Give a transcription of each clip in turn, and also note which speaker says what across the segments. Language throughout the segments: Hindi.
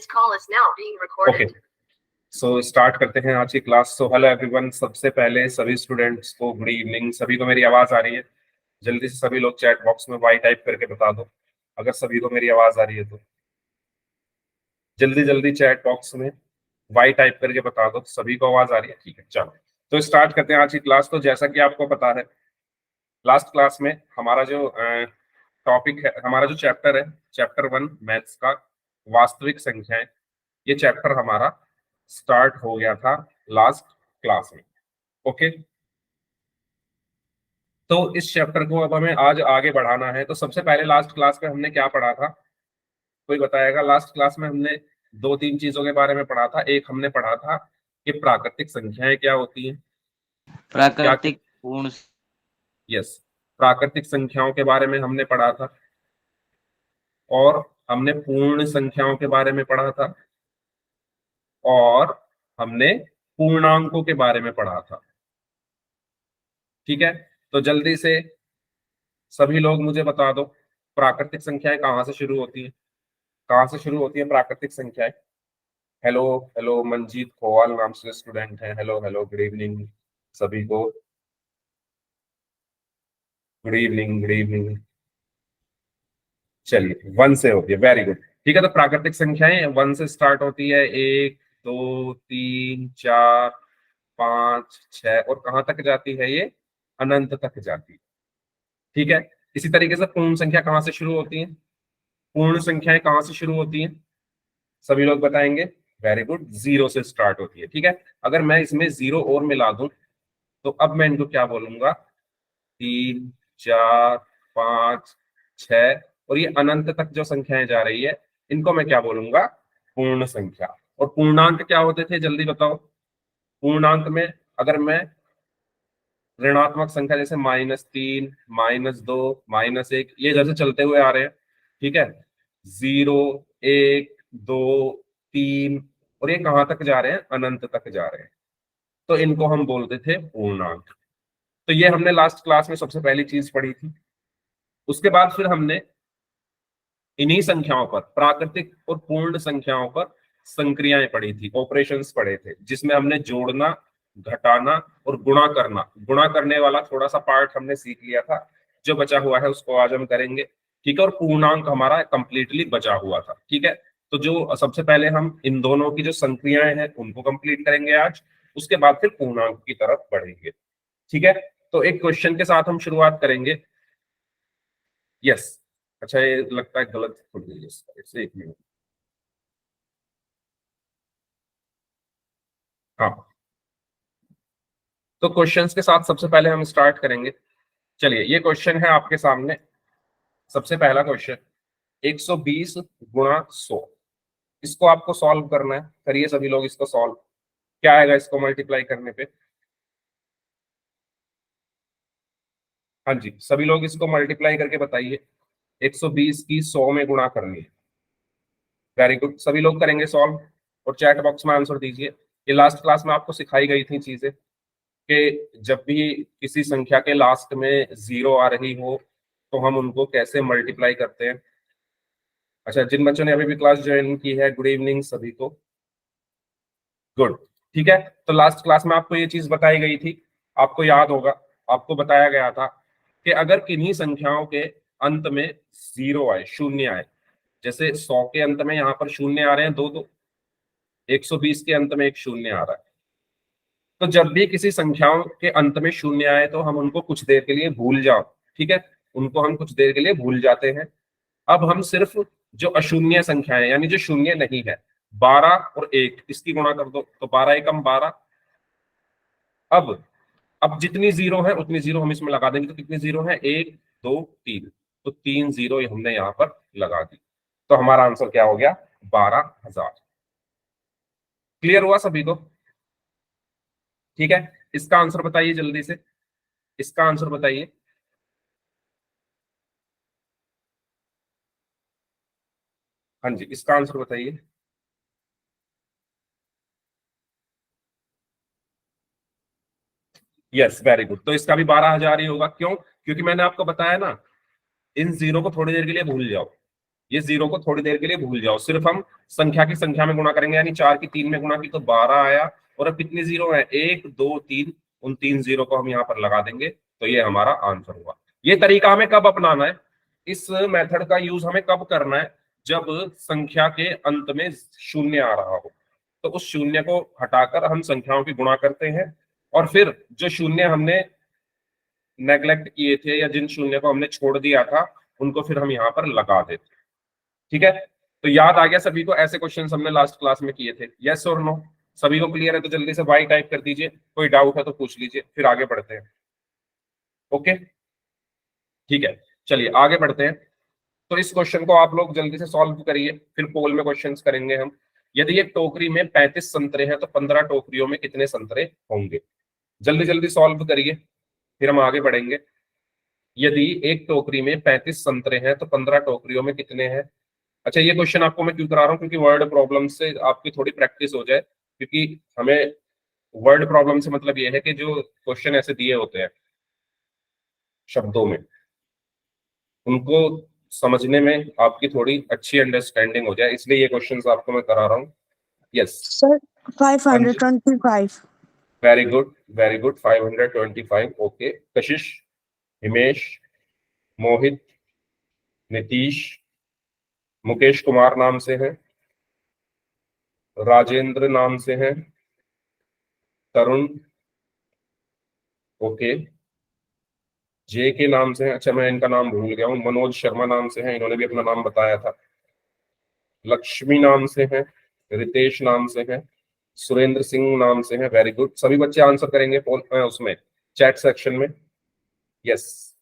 Speaker 1: ओके, सो स्टार्ट करते हैं आज की क्लास। सो हेलो एवरीवन, सबसे पहले सभी स्टूडेंट्स को गुड इवनिंग। सभी को मेरी आवाज आ रही है? जल्दी से सभी लोग चैट बॉक्स में वाई टाइप करके बता दो अगर सभी को मेरी आवाज आ रही है तो। जल्दी जल्दी चैट बॉक्स में वाई टाइप करके बता दो सभी को आवाज आ रही है। ठीक है, चलो तो स्टार्ट करते हैं आज की क्लास। तो जैसा कि आपको पता है, लास्ट क्लास में हमारा जो टॉपिक है, हमारा जो चैप्टर है, चैप्टर 1 मैथ्स का वास्तविक संख्याएं, ये चैप्टर हमारा स्टार्ट हो गया था लास्ट क्लास में। ओके, तो इस चैप्टर को अब हमें आज आगे बढ़ाना है। तो सबसे पहले लास्ट क्लास में हमने क्या पढ़ा था, कोई बताएगा? लास्ट क्लास में हमने दो तीन चीजों के बारे में पढ़ा था। एक हमने पढ़ा था कि प्राकृतिक संख्याएं क्या होती हैं,
Speaker 2: प्राकृतिक पूर्ण।
Speaker 1: यस, प्राकृतिक संख्याओं के बारे में हमने पढ़ा था, और हमने पूर्ण संख्याओं के बारे में पढ़ा था, और हमने पूर्णांकों के बारे में पढ़ा था। ठीक है, तो जल्दी से सभी लोग मुझे बता दो, प्राकृतिक संख्याएं कहाँ से शुरू होती हैं? कहाँ से शुरू होती है प्राकृतिक संख्याएं? हेलो हेलो, मंजीत खोवाल नाम से स्टूडेंट है। हेलो हेलो, गुड इवनिंग सभी को, गुड इवनिंग गुड इवनिंग। चलिए, 1 से होती है, वेरी गुड। ठीक है, तो प्राकृतिक संख्याएं 1 से स्टार्ट होती है। 1 2 3 4 5 6, और कहाँ तक जाती है ये? अनंत तक जाती है। ठीक है, इसी तरीके से पूर्ण संख्या कहाँ से शुरू होती है? पूर्ण संख्याएं कहाँ से शुरू होती हैं? सभी लोग बताएंगे। वेरी गुड, 0 से स्टार्ट होती है। ठीक है, अगर मैं इसमें 0 और मिला दूं तो अब मैं इनको क्या बोलूंगा? 3 4 5 6, और ये अनंत तक जो संख्याएं जा रही है, इनको मैं क्या बोलूंगा? पूर्ण संख्या। और पूर्णांक क्या होते थे, जल्दी बताओ? पूर्णांक में अगर मैं ऋणात्मक संख्या जैसे -3 -2 -1, ये जैसे चलते हुए आ रहे हैं, ठीक है, 0 1 2 3, और ये कहां तक जा रहे हैं? अनंत तक जा रहे हैं, तो इनको हम बोलते थे पूर्णांक। तो ये हमने लास्ट क्लास में सबसे पहली चीज पढ़ी थी। उसके बाद फिर हमने इन्हीं संख्याओं पर, प्राकृतिक और पूर्ण संख्याओं पर संक्रियाएं पढ़ी थी, ऑपरेशंस पढ़े थे, जिसमें हमने जोड़ना, घटाना और गुणा करना, गुणा करने वाला थोड़ा सा पार्ट हमने सीख लिया था। जो बचा हुआ है उसको आज हम करेंगे। ठीक है, और पूर्णांक हमारा कंप्लीटली बचा हुआ था। ठीक है, तो जो सबसे पहले हम इन दोनों की जो संक्रियाएं हैं उनको कंप्लीट करेंगे आज, उसके बाद फिर पूर्णांक की तरफ बढ़ेंगे। ठीक है, तो एक क्वेश्चन के साथ हम शुरुआत करेंगे। यस, अच्छा ये लगता है गलत खुल गई है, इससे 1 मिनट। हाँ, तो क्वेश्चंस के साथ सबसे पहले हम स्टार्ट करेंगे। चलिए, ये क्वेश्चन है आपके सामने। सबसे पहला क्वेश्चन, 120 गुणा 100, इसको आपको सॉल्व करना है। करिए सभी लोग इसको सॉल्व। क्या आएगा इसको मल्टीप्लाई करने पे? हाँ जी, सभी लोग इसको मल्टीप्लाई करके बताइए। 120 की 100 में गुणा करनी है। वेरी गुड, सभी लोग करेंगे सॉल्व, और चैट बॉक्स में आंसर दीजिए। ये लास्ट क्लास में आपको सिखाई गई थी चीजें, कि जब भी किसी संख्या के लास्ट में 0 आ रही हो तो हम उनको कैसे मल्टीप्लाई करते हैं। अच्छा, जिन बच्चों ने अभी भी क्लास ज्वाइन की है, गुड इवनिंग सभी को, गुड। ठीक है, तो लास्ट क्लास में आपको ये चीज बताई गई थी, आपको याद होगा, आपको बताया गया था कि अगर किन्हीं संख्याओं के अंत में 0 आए, शून्य आए, जैसे 100 के अंत में यहाँ पर शून्य आ रहे हैं 2 2, 120 के अंत में एक शून्य आ रहा है, तो जब भी किसी संख्याओं के अंत में शून्य आए तो हम उनको कुछ देर के लिए भूल जाओ। ठीक है, उनको हम कुछ देर के लिए भूल जाते हैं। अब हम सिर्फ जो अशून्य संख्याएं, यानी जो शून्य नहीं है, 12 और 1, इसकी गुणा कर दो तो 12 एकम 12। अब जितनी 0 है उतनी 0 हम इसमें लगा देंगे, तो कितनी 0 है? 1 2 3, तो 3 0 हमने यहाँ पर लगा दी, तो हमारा आंसर क्या हो गया? 12,000। क्लियर हुआ सभी को? ठीक है, इसका आंसर बताइए जल्दी से, इसका आंसर बताइए। हाँ जी, इसका आंसर बताइए। यस, वेरी गुड, तो इसका भी 12,000 ही होगा। क्यों? क्योंकि मैंने आपको बताया ना, इन 0 को थोड़ी देर के लिए भूल जाओ, ये 0 को थोड़ी देर के लिए भूल जाओ, सिर्फ हम संख्या की संख्या में गुणा करेंगे, यानी 4 की 3 में गुणा की तो 12 आया, और अब कितनी जीरो है, 1 2 3, उन 3 जीरो को हम यहाँ पर लगा देंगे, तो ये हमारा आंसर हुआ। ये तरीका हमें कब अपनाना है, इस मेथड का यूज हमें कब करना है, जब संख्या के अंत में शून्य आ रहा हो, तो उस शून्य को हटाकर हम संख्याओं की गुणा करते हैं, और फिर जो शून्य हमने नेग्लेक्ट किए थे या जिन शून्य को हमने छोड़ दिया था, उनको फिर हम यहाँ पर लगा देते हैं। ठीक है, तो याद आ गया सभी को, ऐसे क्वेश्चन हमने लास्ट क्लास में किए थे, यस और नो? सभी को क्लियर है तो जल्दी से वाई टाइप कर दीजिए, कोई डाउट है तो पूछ लीजिए, फिर आगे बढ़ते हैं। ओके, ठीक है, चलिए आगे बढ़ते हैं। तो इस क्वेश्चन को आप लोग जल्दी से सॉल्व करिए, फिर पोल में क्वेश्चंस करेंगे हम। यदि एक टोकरी में 35 संतरे हैं तो 15 टोकरियों में कितने संतरे होंगे? जल्दी जल्दी सॉल्व करिए, फिर हम आगे बढ़ेंगे। यदि एक टोकरी में 35 संतरे हैं तो 15 टोकरियों में कितने हैं? अच्छा, ये क्वेश्चन आपको मैं क्यों करा रहा हूँ, क्योंकि वर्ड प्रॉब्लम से आपकी थोड़ी प्रैक्टिस हो जाए, क्योंकि हमें वर्ड प्रॉब्लम से मतलब ये है कि जो क्वेश्चन ऐसे दिए होते हैं शब्दों में, उनको समझने में आपकी थोड़ी अच्छी अंडरस्टैंडिंग हो जाए, इसलिए ये क्वेश्चंस आपको मैं करा रहा हूँ। Yes
Speaker 3: sir 525।
Speaker 1: Very good very good, 525। Okay, कशिश, हिमेश, मोहित, नीतीश, मुकेश कुमार नाम से हैं, राजेंद्र नाम से हैं, तरुण, ओके, जे के नाम से हैं, अच्छा मैं इनका नाम भूल गया हूँ, मनोज शर्मा नाम से हैं, इन्होंने भी अपना नाम बताया था, लक्ष्मी नाम से हैं, रितेश नाम से हैं, सुरेंद्र सिंह नाम से हैं। वेरी गुड, सभी बच्चे आंसर करेंगे उसमें चैट सेक्शन में। यस,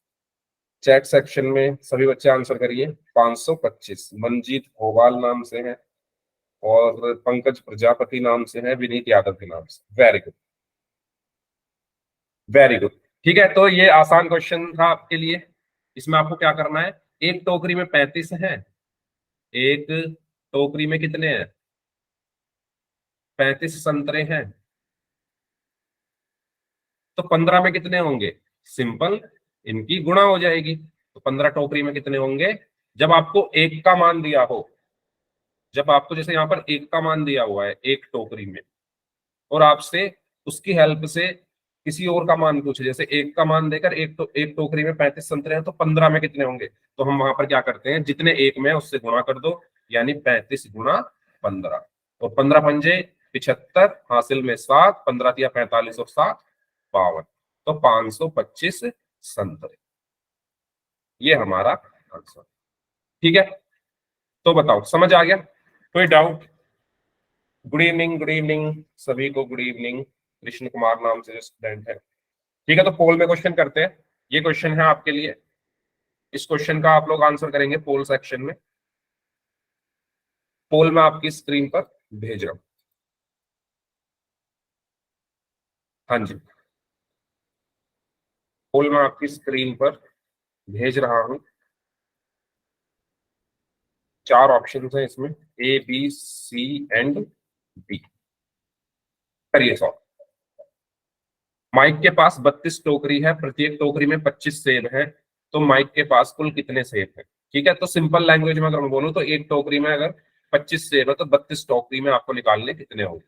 Speaker 1: चैट सेक्शन में सभी बच्चे आंसर करिए। 525 मनजीत भोपाल नाम से हैं, और पंकज प्रजापति नाम से हैं, विनीत यादव के नाम से। वेरी गुड वेरी गुड, ठीक है, तो ये आसान क्वेश्चन था आपके लिए। इसमें आपको क्या करना है, एक टोकरी में 35 है, एक टोकरी में कितने हैं, 35 संतरे हैं, तो 15 में कितने होंगे, सिंपल, इनकी गुणा हो जाएगी, तो 15 टोकरी में कितने होंगे, जब आपको एक का मान दिया हो, जब आपको जैसे यहाँ पर एक का मान दिया हुआ है एक टोकरी में, और आपसे उसकी हेल्प से किसी और का मान पूछे, जैसे एक का मान देकर एक टोकरी में 35 संतरे हैं तो 15 में कितने होंगे, तो हम वहां पर क्या करते हैं, जितने एक में है उससे गुणा कर दो, यानी 35 गुणा 15, और 15 पंजे 75, हासिल में 7, 15 दिया 45 और 7 52, तो 525 संतरे, ये हमारा आंसर। ठीक है, तो बताओ समझ आ गया, कोई डाउट? गुड इवनिंग सभी को, गुड इवनिंग। कृष्ण कुमार नाम से जो स्टूडेंट है, ठीक है, तो पोल में क्वेश्चन करते हैं। ये क्वेश्चन है आपके लिए, इस क्वेश्चन का आप लोग आंसर करेंगे पोल सेक्शन में। पोल में आपकी स्क्रीन पर भेज रहा हूं, हाँ जी, पोल में आपकी स्क्रीन पर भेज रहा हूं। 4 ऑप्शन हैं इसमें, A B C and B. करिए सॉल्व। माइक के पास 32 टोकरी है, प्रत्येक टोकरी में 25 सेब है, तो माइक के पास कुल कितने सेब है? ठीक है, तो सिंपल लैंग्वेज में अगर मैं बोलूं तो एक टोकरी में अगर 25 सेब है तो 32 टोकरी में आपको निकालने कितने होंगे?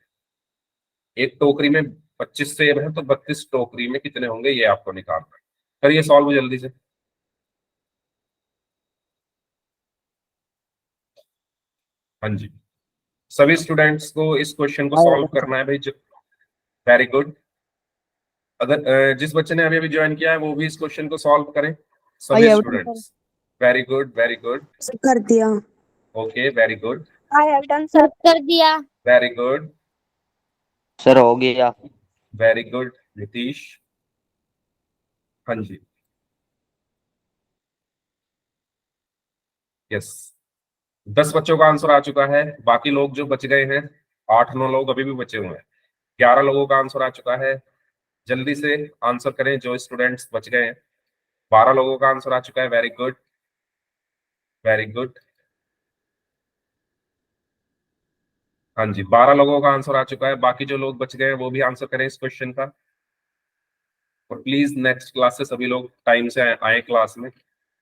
Speaker 1: एक टोकरी में 25 सेब है तो 32 टोकरी में कितने होंगे, ये आपको निकालना है। करिए सॉल्व जल्दी से। हाँ जी, सभी स्टूडेंट्स को इस क्वेश्चन को सॉल्व करना है भाई। वेरी गुड, अगर जिस बच्चे ने अभी अभी ज्वाइन किया है वो भी इस क्वेश्चन को सॉल्व करें, सभी students. Very good very good,
Speaker 3: कर दिया।
Speaker 1: Okay very good,
Speaker 3: I have done sir, कर दिया।
Speaker 1: वेरी गुड
Speaker 2: सर हो गया।
Speaker 1: वेरी गुड नीतीश, हाँ जी, यस, 10 बच्चों का आंसर आ चुका है। बाकी लोग जो बच गए हैं, 8-9 लोग अभी भी बचे हुए हैं, 11 लोगों का आंसर आ चुका है। जल्दी से आंसर करें जो स्टूडेंट्स बच गए हैं। 12 लोगों का आंसर आ चुका है, वेरी गुड वेरी गुड, हाँ जी, 12 लोगों का आंसर आ चुका है। बाकी जो लोग बच गए हैं वो भी आंसर करें इस क्वेश्चन का, और प्लीज नेक्स्ट क्लास से सभी लोग टाइम से आए क्लास में।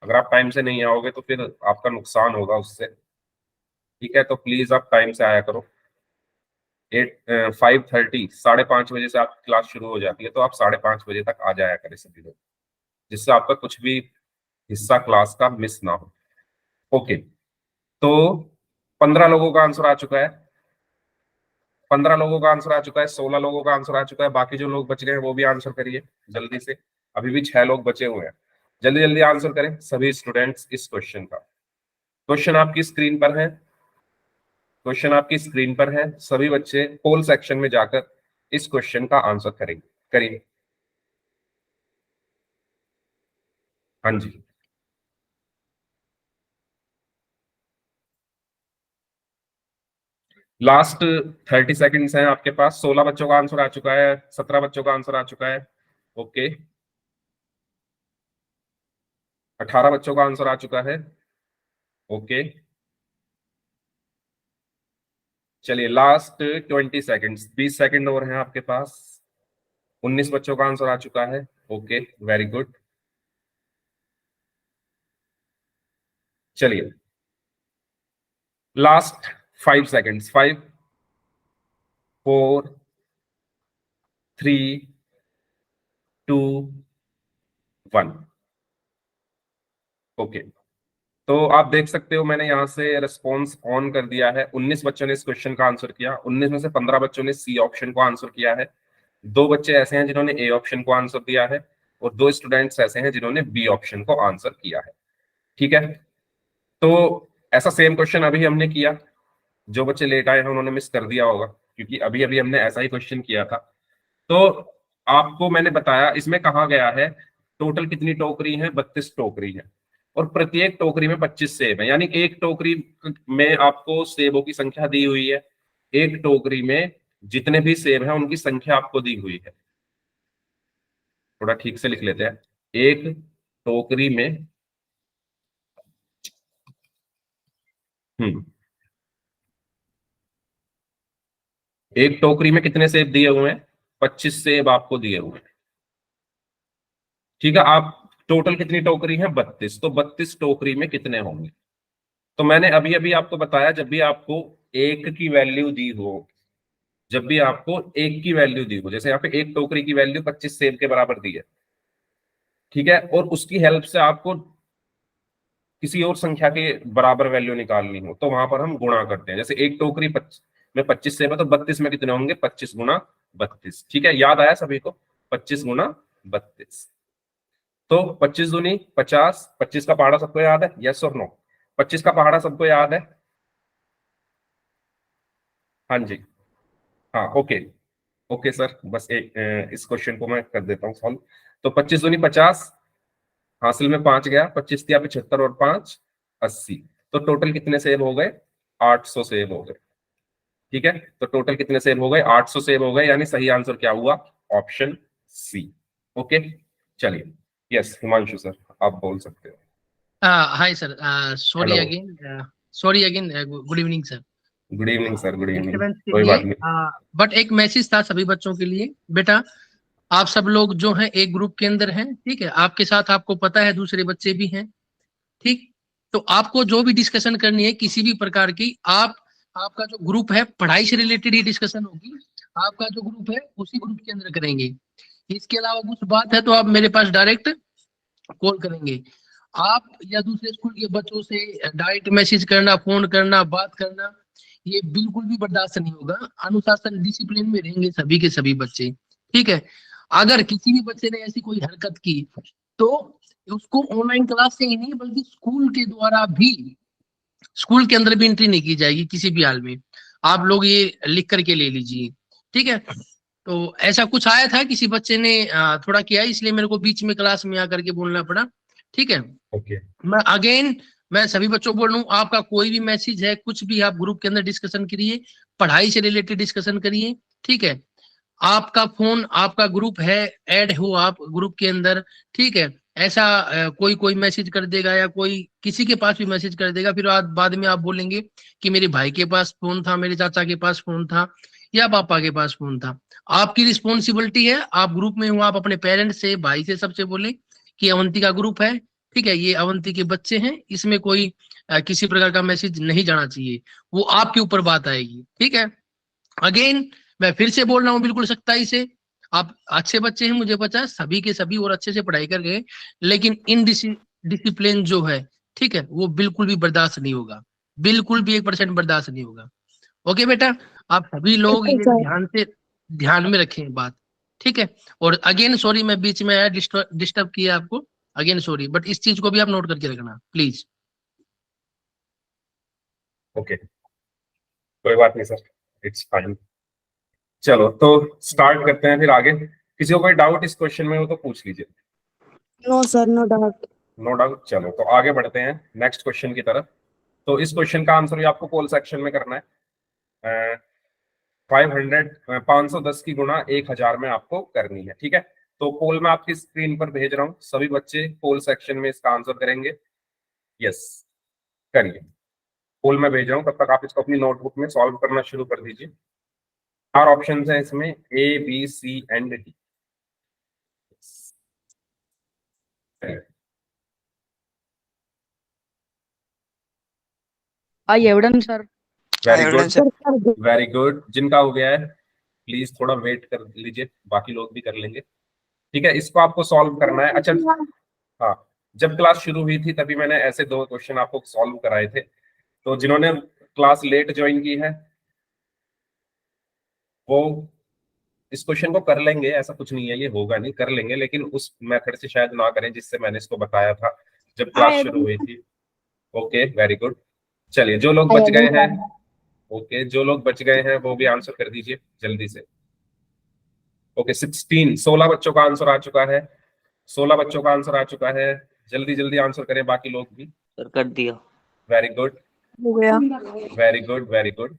Speaker 1: अगर आप टाइम से नहीं आओगे तो फिर आपका नुकसान होगा उससे। ठीक है, तो प्लीज आप टाइम से आया करो। 5:30 5:30 बजे से आपकी क्लास शुरू हो जाती है, तो आप 5:30 बजे तक आ जाया करें सभी लोग, जिससे आपका कुछ भी हिस्सा क्लास का मिस ना हो। ओके, तो 15 लोगों का आंसर आ चुका है, 15 लोगों का आंसर आ चुका है, 16 लोगों का आंसर आ चुका है। बाकी जो लोग बच गए हैं वो भी आंसर करिए जल्दी से, अभी भी 6 लोग बचे हुए हैं। जल्दी जल्दी आंसर करें सभी स्टूडेंट्स इस क्वेश्चन का। क्वेश्चन आपकी स्क्रीन पर है, क्वेश्चन आपकी स्क्रीन पर है। सभी बच्चे पोल सेक्शन में जाकर इस क्वेश्चन का आंसर करेंगे, करिए। हाँ जी, लास्ट 30 सेकंड्स हैं आपके पास। 16 बच्चों का आंसर आ चुका है, 17 बच्चों का आंसर आ चुका है। ओके, 18 बच्चों का आंसर आ चुका है। ओके, चलिए लास्ट 20 सेकंड्स, 20 सेकंड और हैं आपके पास। 19 बच्चों का आंसर आ चुका है। Okay, very good. चलिए लास्ट 5 सेकंड्स, 5 4 3 2 1। ओके, तो आप देख सकते हो मैंने यहाँ से रिस्पॉन्स ऑन कर दिया है। 19 बच्चों ने इस क्वेश्चन का आंसर किया। 19 में से 15 बच्चों ने सी ऑप्शन को आंसर किया है। 2 बच्चे ऐसे हैं जिन्होंने ए ऑप्शन को आंसर दिया है, और 2 स्टूडेंट्स ऐसे हैं जिन्होंने बी ऑप्शन को आंसर किया है। ठीक है, तो ऐसा सेम क्वेश्चन अभी हमने किया। जो बच्चे लेट आए हैं उन्होंने मिस कर दिया होगा, क्योंकि अभी अभी हमने ऐसा ही क्वेश्चन किया था। तो आपको मैंने बताया इसमें कहा गया है टोटल कितनी टोकरी है, 32 टोकरी है, और प्रत्येक टोकरी में 25 सेब है। यानी एक टोकरी में आपको सेबों की संख्या दी हुई है, एक टोकरी में जितने भी सेब हैं उनकी संख्या आपको दी हुई है। थोड़ा ठीक से लिख लेते हैं। एक टोकरी में हम्म एक टोकरी में कितने सेब दिए हुए हैं? 25 सेब आपको दिए हुए हैं। ठीक है, आप टोटल कितनी टोकरी है? 32। तो 32 टोकरी में कितने होंगे? तो मैंने अभी अभी आपको बताया, जब भी आपको एक की वैल्यू दी हो, जब भी आपको एक की वैल्यू दी हो, जैसे यहाँ पे एक टोकरी की वैल्यू 25 सेब के बराबर दी है, ठीक है, और उसकी हेल्प से आपको किसी और संख्या के बराबर वैल्यू निकालनी हो, तो वहां पर हम गुणा करते हैं। जैसे एक टोकरी में 25 सेब है, तो 32 में कितने होंगे? 25 गुना 32। ठीक है, याद आया सभी को? 25 गुना 32। तो 25 दूनी 50। 25 का पहाड़ा सबको याद है? यस और नो? 25 का पहाड़ा सबको याद है? हाँ जी, हाँ, ओके। ओके सर, बस एक इस क्वेश्चन को मैं कर देता हूँ सॉल्व। तो 25 दूनी 50, हासिल में 5 गया, 25 दिया 75 और 5 80। तो टोटल कितने सेब हो गए? 800 सेब हो गए। ठीक है, तो टोटल कितने सेब हो गए? 800 सेब हो गए। यानी सही आंसर क्या हुआ? Option C. ओके, चलिए। यस हिमांशु सर, आप बोल सकते हो।
Speaker 4: Hi sir. Sorry
Speaker 1: hello,
Speaker 4: again. Sorry again. Good evening sir.
Speaker 1: Good evening sir, good evening.
Speaker 4: Disturbance के
Speaker 1: कोई
Speaker 4: लिए
Speaker 1: बात नहीं।
Speaker 4: बट एक मैसेज था सभी बच्चों के लिए। बेटा आप सब लोग जो हैं एक ग्रुप के अंदर हैं, ठीक है। आपके साथ आपको पता है दूसरे बच्चे भी हैं, ठीक। तो आपको जो भी डिस्कशन करनी है किसी भी प्रकार की, आपका जो ग्रुप है पढ़ाई से रिलेटेड ही डिस्कशन होगी। आपका जो ग्रुप है उसी ग्रुप के अंदर करेंगे। इसके अलावा कुछ बात है तो आप मेरे पास डायरेक्ट कॉल करेंगे। आप या दूसरे स्कूल के बच्चों से डायरेक्ट मैसेज करना, फोन करना, बात करना, ये बिल्कुल भी बर्दाश्त नहीं होगा। अनुशासन डिसिप्लिन में रहेंगे सभी के सभी बच्चे, ठीक है। अगर किसी भी बच्चे ने ऐसी कोई हरकत की तो उसको ऑनलाइन क्लास से ही नहीं बल्कि स्कूल के द्वारा भी, स्कूल के अंदर भी एंट्री नहीं की जाएगी किसी भी हाल में। आप लोग ये लिख करके ले लीजिए, ठीक है। तो ऐसा कुछ आया था, किसी बच्चे ने थोड़ा किया, इसलिए मेरे को बीच में क्लास में आकर के बोलना पड़ा, ठीक है।
Speaker 1: ओके,
Speaker 4: मैं सभी बच्चों को बोल रहा हूँ, आपका कोई भी मैसेज है, कुछ भी आप ग्रुप के अंदर डिस्कशन करिए, पढ़ाई से रिलेटेड डिस्कशन करिए, ठीक है। आपका फोन, आपका ग्रुप है, ऐड हो आप ग्रुप के अंदर, ठीक है। ऐसा कोई कोई मैसेज कर देगा या कोई किसी के पास भी मैसेज कर देगा, फिर बाद में आप बोलेंगे कि मेरे भाई के पास फोन था, मेरे चाचा के पास फोन था, या पापा के पास फोन था। आपकी रिस्पॉन्सिबिलिटी है, आप ग्रुप में हो, आप अपने पेरेंट्स से, भाई से, सबसे बोले कि अवंती का ग्रुप है, ठीक है, ये अवंती के बच्चे हैं, इसमें कोई किसी प्रकार का मैसेज नहीं जाना चाहिए, वो आपके ऊपर बात आएगी। ठीक है, अगेन मैं फिर से बोल रहा हूँ बिल्कुल सख्ताई से, आप अच्छे बच्चे हैं, मुझे पता है, सभी के सभी और अच्छे से पढ़ाई कर गए, लेकिन डिसिप्लिन जो है, ठीक है, वो बिल्कुल भी बर्दाश्त नहीं होगा, बिल्कुल भी 1% बर्दाश्त नहीं होगा। ओके बेटा, आप सभी लोग
Speaker 3: ओके
Speaker 4: ये
Speaker 3: सर।
Speaker 4: ध्यान में रखें बात। ठीक है, और अगेन सॉरी मैं बीच में आया, डिस्टर्ब किया आपको, अगेन सॉरी, बट इस चीज को भी आप नोट करके रखना प्लीज।
Speaker 1: ओके, कोई बात नहीं सर, इट्स फाइन। चलो तो स्टार्ट करते हैं फिर आगे। किसी को कोई डाउट इस क्वेश्चन में हो तो पूछ लीजिए।
Speaker 3: No sir, no doubt.
Speaker 1: No doubt. चलो तो आगे बढ़ते हैं नेक्स्ट क्वेश्चन की तरफ। तो इस क्वेश्चन का आंसर भी आपको पोल सेक्शन में करना है। 510 की गुणा 1000 में आपको करनी है। ठीक है, तो पोल में आपकी स्क्रीन पर भेज रहा हूँ, सभी बच्चे पोल सेक्शन में इसका आंसर करेंगे। यस, करिए, पोल में भेज रहा हूँ, तब तक आप इसको अपनी नोटबुक में सॉल्व करना शुरू कर दीजिए। 4 ऑप्शन है इसमें, A B C and D.
Speaker 5: I evidence sir.
Speaker 1: Very good,
Speaker 2: evidence है।
Speaker 1: Very good. जिनका हो गया है प्लीज थोड़ा वेट कर लीजिए, बाकी लोग भी कर लेंगे। ठीक है, इसको आपको सॉल्व करना है। अच्छा, हाँ, जब क्लास शुरू हुई थी तभी मैंने ऐसे 2 क्वेश्चन आपको सॉल्व कराए थे, तो जिन्होंने क्लास लेट ज्वाइन की है वो इस क्वेश्चन को कर लेंगे, ऐसा कुछ नहीं है, ये होगा नहीं, कर लेंगे, लेकिन उस मेथड से शायद ना करें जिससे मैंने इसको बताया था जब क्लास शुरू हुई थी। Okay, very good. चलिए, जो लोग बच गए हैं, ओके, जो लोग बच गए हैं वो भी आंसर कर दीजिए जल्दी से। ओके, 16 बच्चों का आंसर आ चुका है, 16 बच्चों का आंसर आ चुका है। जल्दी जल्दी आंसर करें बाकी लोग भी।
Speaker 2: सर कर दिया।
Speaker 1: वेरी गुड,
Speaker 3: हो गया।
Speaker 1: Very good, very good.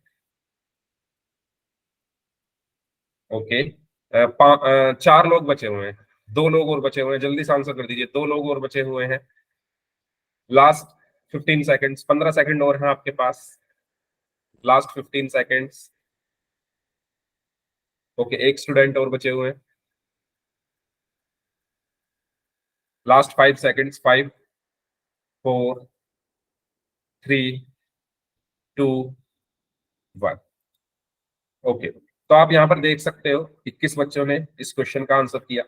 Speaker 1: Okay, 4 लोग बचे हुए हैं, 2 लोग और बचे हुए हैं, जल्दी से आंसर कर दीजिए। 2 लोग और बचे हुए हैं, लास्ट 15 सेकेंड्स, 15 सेकंड और हैं आपके पास, लास्ट 15 सेकेंड्स। ओके, एक स्टूडेंट और बचे हुए हैं, लास्ट 5 सेकेंड्स, 5 4 3 2 1। ओके, तो आप यहाँ पर देख सकते हो 21 बच्चों ने इस क्वेश्चन का आंसर किया,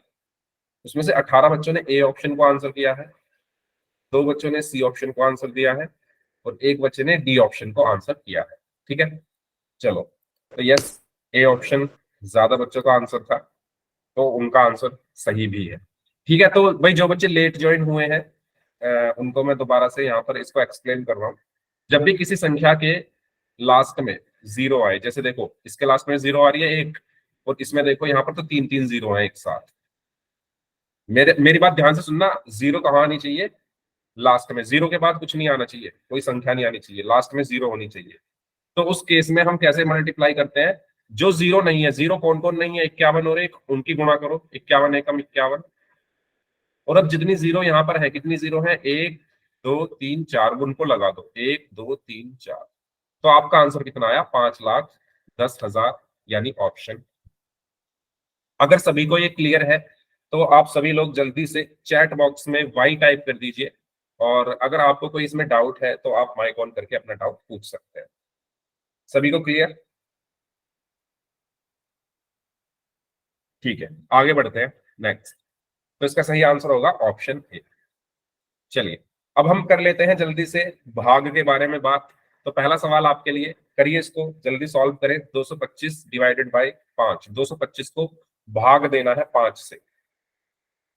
Speaker 1: उसमें से 18 बच्चों ने ए ऑप्शन को आंसर किया है, 2 बच्चों ने सी ऑप्शन को आंसर दिया है, और 1 बच्चे ने डी ऑप्शन को आंसर किया है। ठीक है, चलो, तो यस, ए ऑप्शन ज्यादा बच्चों का आंसर था, तो उनका आंसर सही भी है। ठीक है, तो भाई जो बच्चे लेट ज्वाइन हुए हैं उनको मैं दोबारा से यहाँ पर इसको एक्सप्लेन कर रहा हूँ। जब भी किसी संख्या के लास्ट में 0 आए, जैसे देखो इसके लास्ट में 0 आ रही है 1, और इसमें देखो यहाँ पर तो 3 0 है एक साथ। मेरी बात ध्यान से सुनना, 0 कहाँ आनी चाहिए? लास्ट में। 0 के बाद कुछ नहीं आना चाहिए, कोई संख्या नहीं आनी चाहिए, लास्ट में 0 होनी चाहिए। तो उस केस में हम कैसे मल्टीप्लाई करते हैं? जो 0 नहीं है, 0 कौन कौन नहीं है? 51 और 1, उनकी गुणा करो, 51 एकम 51। और अब जितनी 0 यहाँ पर है, कितनी 0 है? 1 2 3 4, उनको लगा दो, 1 2 3 4। तो आपका आंसर कितना आया? 5,10,000, यानी ऑप्शन। अगर सभी को ये क्लियर है तो आप सभी लोग जल्दी से चैट बॉक्स में वाई टाइप कर दीजिए, और अगर आपको कोई इसमें डाउट है तो आप माइक ऑन करके अपना डाउट पूछ सकते हैं। सभी को क्लियर? ठीक है, आगे बढ़ते हैं नेक्स्ट। तो इसका सही आंसर होगा ऑप्शन ए। चलिए, अब हम कर लेते हैं जल्दी से भाग के बारे में बात। तो पहला सवाल आपके लिए, करिए इसको जल्दी सॉल्व करें। 225 डिवाइडेड बाय 5, 225 को भाग देना है 5 से।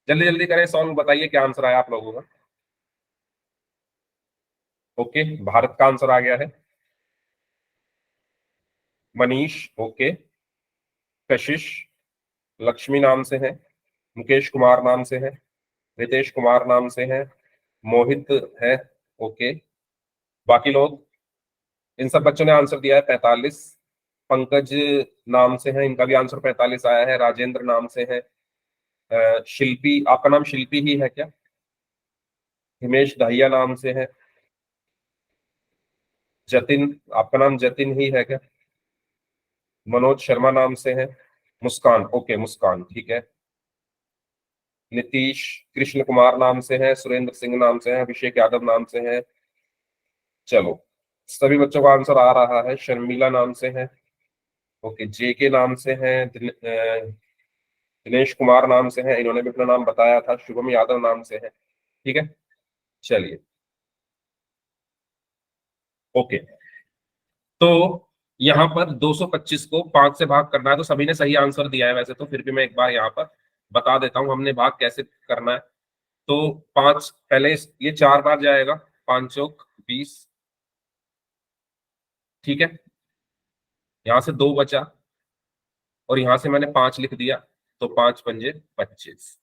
Speaker 1: जल्दी जल्दी करें सॉल्व, बताइए क्या आंसर आया आप लोगों का। ओके, भारत का आंसर आ गया है। मनीष, ओके। कशिश, लक्ष्मी नाम से है, मुकेश कुमार नाम से है, रितेश कुमार नाम से है, मोहित है, ओके। बाकी लोग, इन सब बच्चों ने आंसर दिया है 45। पंकज नाम से है, इनका भी आंसर 45 आया है। राजेंद्र नाम से है। शिल्पी, आपका नाम शिल्पी ही है क्या? हिमेश दहिया नाम से है। जतिन, आपका नाम जतिन ही है क्या? मनोज शर्मा नाम से है। मुस्कान, ओके, मुस्कान, ठीक है। नीतीश कृष्ण कुमार नाम से है। सुरेंद्र सिंह नाम से है। अभिषेक यादव नाम से है। चलो, सभी बच्चों का आंसर आ रहा है। शर्मिला नाम से है, ओके, जे के नाम से है, दिनेश कुमार नाम से है, इन्होंने भी अपना नाम बताया था, शुभम यादव नाम से है। ठीक है, चलिए, ओके। तो यहाँ पर 225 को 5 से भाग करना है, तो सभी ने सही आंसर दिया है वैसे तो, फिर भी मैं एक बार यहाँ पर बता देता हूँ हमने भाग कैसे करना है। तो 5 पहले ये 4 बार जाएगा, 5 चौक 20, ठीक है, यहां से 2 बचा और यहां से मैंने 5 लिख दिया, तो 5 पंजे 25।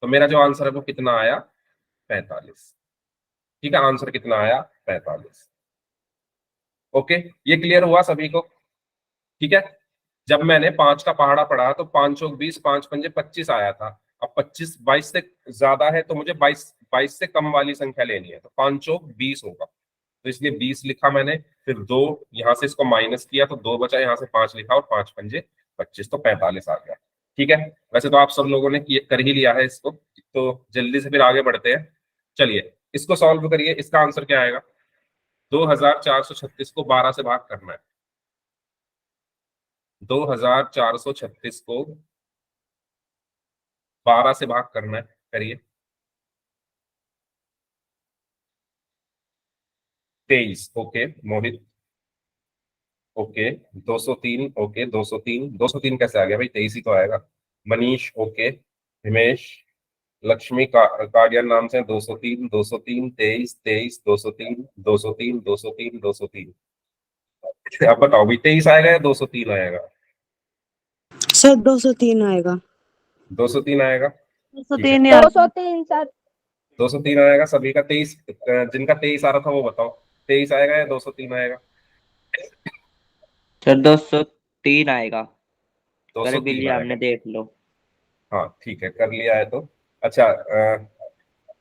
Speaker 1: तो मेरा जो आंसर है वो कितना आया, 45। ठीक है, आंसर कितना आया, 45। ओके, ये क्लियर हुआ सभी को? ठीक है, जब मैंने 5 का पहाड़ा पढ़ा तो 5 चौक 20, 5 पंजे 25 आया था। अब 25 22 से ज्यादा है तो मुझे 22 से कम वाली संख्या लेनी है, तो 5 चौक 20 होगा, तो इसलिए 20 लिखा मैंने। फिर 2 यहां से इसको माइनस किया तो 2 बचा, यहां से 5 लिखा और 5 पंजे 25, तो 45 आ गया। ठीक है, वैसे तो आप सब लोगों ने कर ही लिया है इसको, तो जल्दी से फिर आगे बढ़ते हैं। चलिए, इसको सॉल्व करिए। इसका आंसर क्या आएगा, 2436 को 12 से भाग करना है। 2436 को 12 से भाग करना है, करिए। 23, ओके मोहित, ओके 203, ओके 203, 203 कैसे आ गया भाई, 23 ही तो आएगा। मनीष, ओके, हिमेश, लक्ष्मी का काडियान नाम से 203, 203, 23, 23, 203, 203, 203, 203। अब बताओ भाई, 23 आएगा या 203 आएगा?
Speaker 3: सर 203 आएगा।
Speaker 1: 203 आएगा, ठीक है,
Speaker 3: 203 यार।
Speaker 5: 203 सर।
Speaker 1: 203 आएगा सभी का। 23, जिनका 23 आ रहा था वो बताओ, 23 आएगा या 203 आएगा?
Speaker 2: सर 203 आएगा। कर भी
Speaker 1: 203
Speaker 2: लिया
Speaker 1: आएगा,
Speaker 2: हमने, देख लो।
Speaker 1: हाँ ठीक है, कर लिया है तो। अच्छा,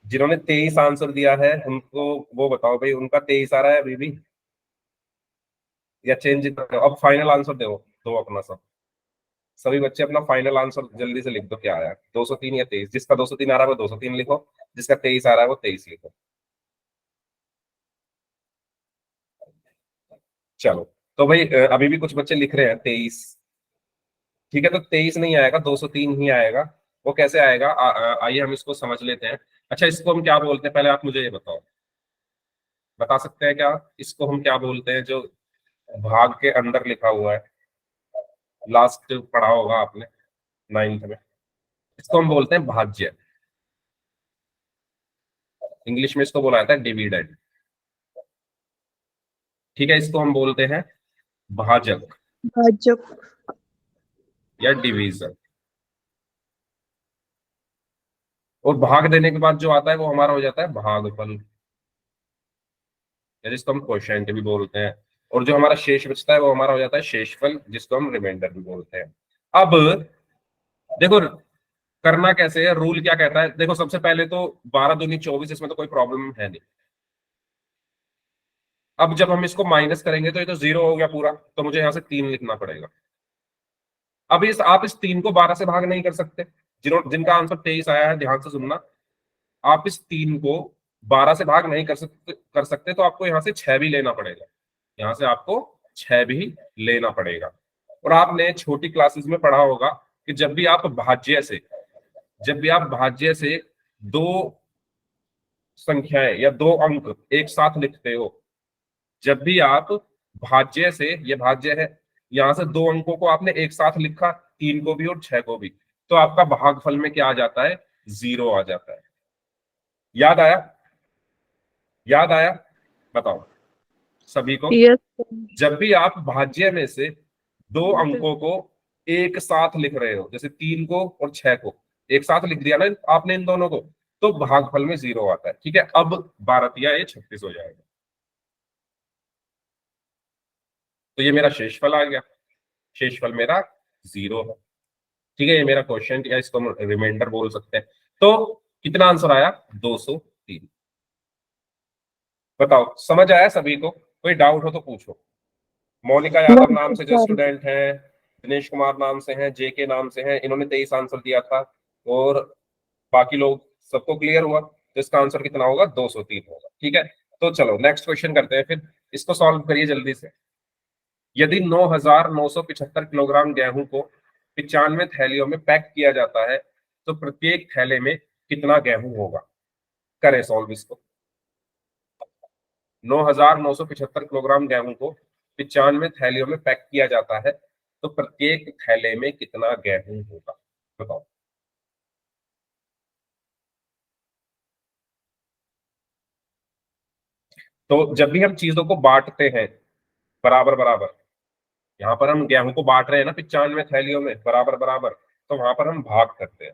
Speaker 1: जिन्होंने 23 आंसर दिया है उनको वो बताओ भाई, उनका 23 आ रहा है अभी भी या चेंज कर? अब फाइनल आंसर दो, दो अपना सब, सभी बच्चे अपना फाइनल आंसर जल्दी से लिख दो, क्या आया, 203 या 23? जिसका 203 आ रहा है वो 203 लिखो, जिसका 23 आ रहा है वो 23 लिखो। चलो, तो भाई अभी भी कुछ बच्चे लिख रहे हैं 23। ठीक है, तो 23 नहीं आएगा, 203 ही आएगा। वो कैसे आएगा, आइए हम इसको समझ लेते हैं। अच्छा, इसको हम क्या बोलते हैं, पहले आप मुझे ये बताओ, बता सकते हैं क्या इसको हम क्या बोलते हैं, जो भाग के अंदर लिखा हुआ है, लास्ट पढ़ा होगा आपने 9th में, इसको हम बोलते हैं भाज्य। इंग्लिश में इसको बोला जाता है डिविडेंड। ठीक है, इसको हम बोलते हैं भाजक
Speaker 3: भाजक।
Speaker 1: या डिवीजन। और भाग देने के बाद जो आता है वो हमारा हो जाता है भागफल, या जिसको हम क्वोशिएंट भी बोलते हैं। और जो हमारा शेष बचता है वो हमारा हो जाता है शेषफल, जिसको हम रिमाइंडर भी बोलते हैं। अब देखो, करना कैसे है, रूल क्या कहता है, देखो सबसे पहले तो 12 दूनी 24, इसमें तो कोई प्रॉब्लम है नहीं। अब जब हम इसको माइनस करेंगे तो ये तो 0 हो गया पूरा, तो मुझे यहां से 3 लिखना पड़ेगा। अब आप इस 3 को 12 से भाग नहीं कर सकते। जिनका आंसर 23 आया है, ध्यान से सुनना, आप इस 3 को 12 से भाग नहीं कर सकते, तो आपको यहां से 6 भी लेना पड़ेगा। यहां से आपको 6 भी लेना पड़ेगा। और आपने छोटी क्लासेस में पढ़ा होगा कि जब भी आप भाज्य से दो संख्याएं या 2 अंक एक साथ लिखते हो, जब भी आप भाज्य से, ये भाज्य है, यहां से 2 अंकों को आपने एक साथ लिखा, 3 को भी और 6 को भी, तो आपका भागफल में क्या आ जाता है, 0 आ जाता है। याद आया? याद आया? बताओ सभी को।
Speaker 3: यस।
Speaker 1: जब भी आप भाज्य में से 2 अंकों को एक साथ लिख रहे हो, जैसे 3 को और 6 को एक साथ लिख दिया ना आपने इन दोनों को, तो भागफल में 0 आता है। ठीक है, अब 12 ये 36 हो जाएगा, तो ये मेरा शेषफल आ गया। शेषफल मेरा 0 है। ठीक है, ये मेरा क्वेश्चन, या इसको हम रिमाइंडर बोल सकते हैं। तो कितना आंसर आया, 203। बताओ, समझ आया सभी को? कोई डाउट हो तो पूछो। मोनिका यादव नाम से जो स्टूडेंट हैं, दिनेश कुमार नाम से हैं, जे के नाम से हैं, इन्होंने 23 आंसर दिया था, और बाकी लोग सबको क्लियर हुआ, तो इसका आंसर कितना होगा, 203 होगा। ठीक है, तो चलो नेक्स्ट क्वेश्चन करते हैं, फिर इसको सॉल्व करिए जल्दी से। यदि 9,975 किलोग्राम गेहूं को 95 थैलियों में पैक किया जाता है तो प्रत्येक थैले में कितना गेहूं होगा? करें सॉल्व इसको। 9,975 किलोग्राम गेहूं को 95 थैलियों में पैक किया जाता है तो प्रत्येक थैले में कितना गेहूं होगा, बताओ। तो जब भी हम चीजों को बांटते हैं बराबर बराबर, यहाँ पर हम गेहूं को बांट रहे हैं ना 95 थैलियों में बराबर बराबर, तो वहां पर हम भाग करते हैं।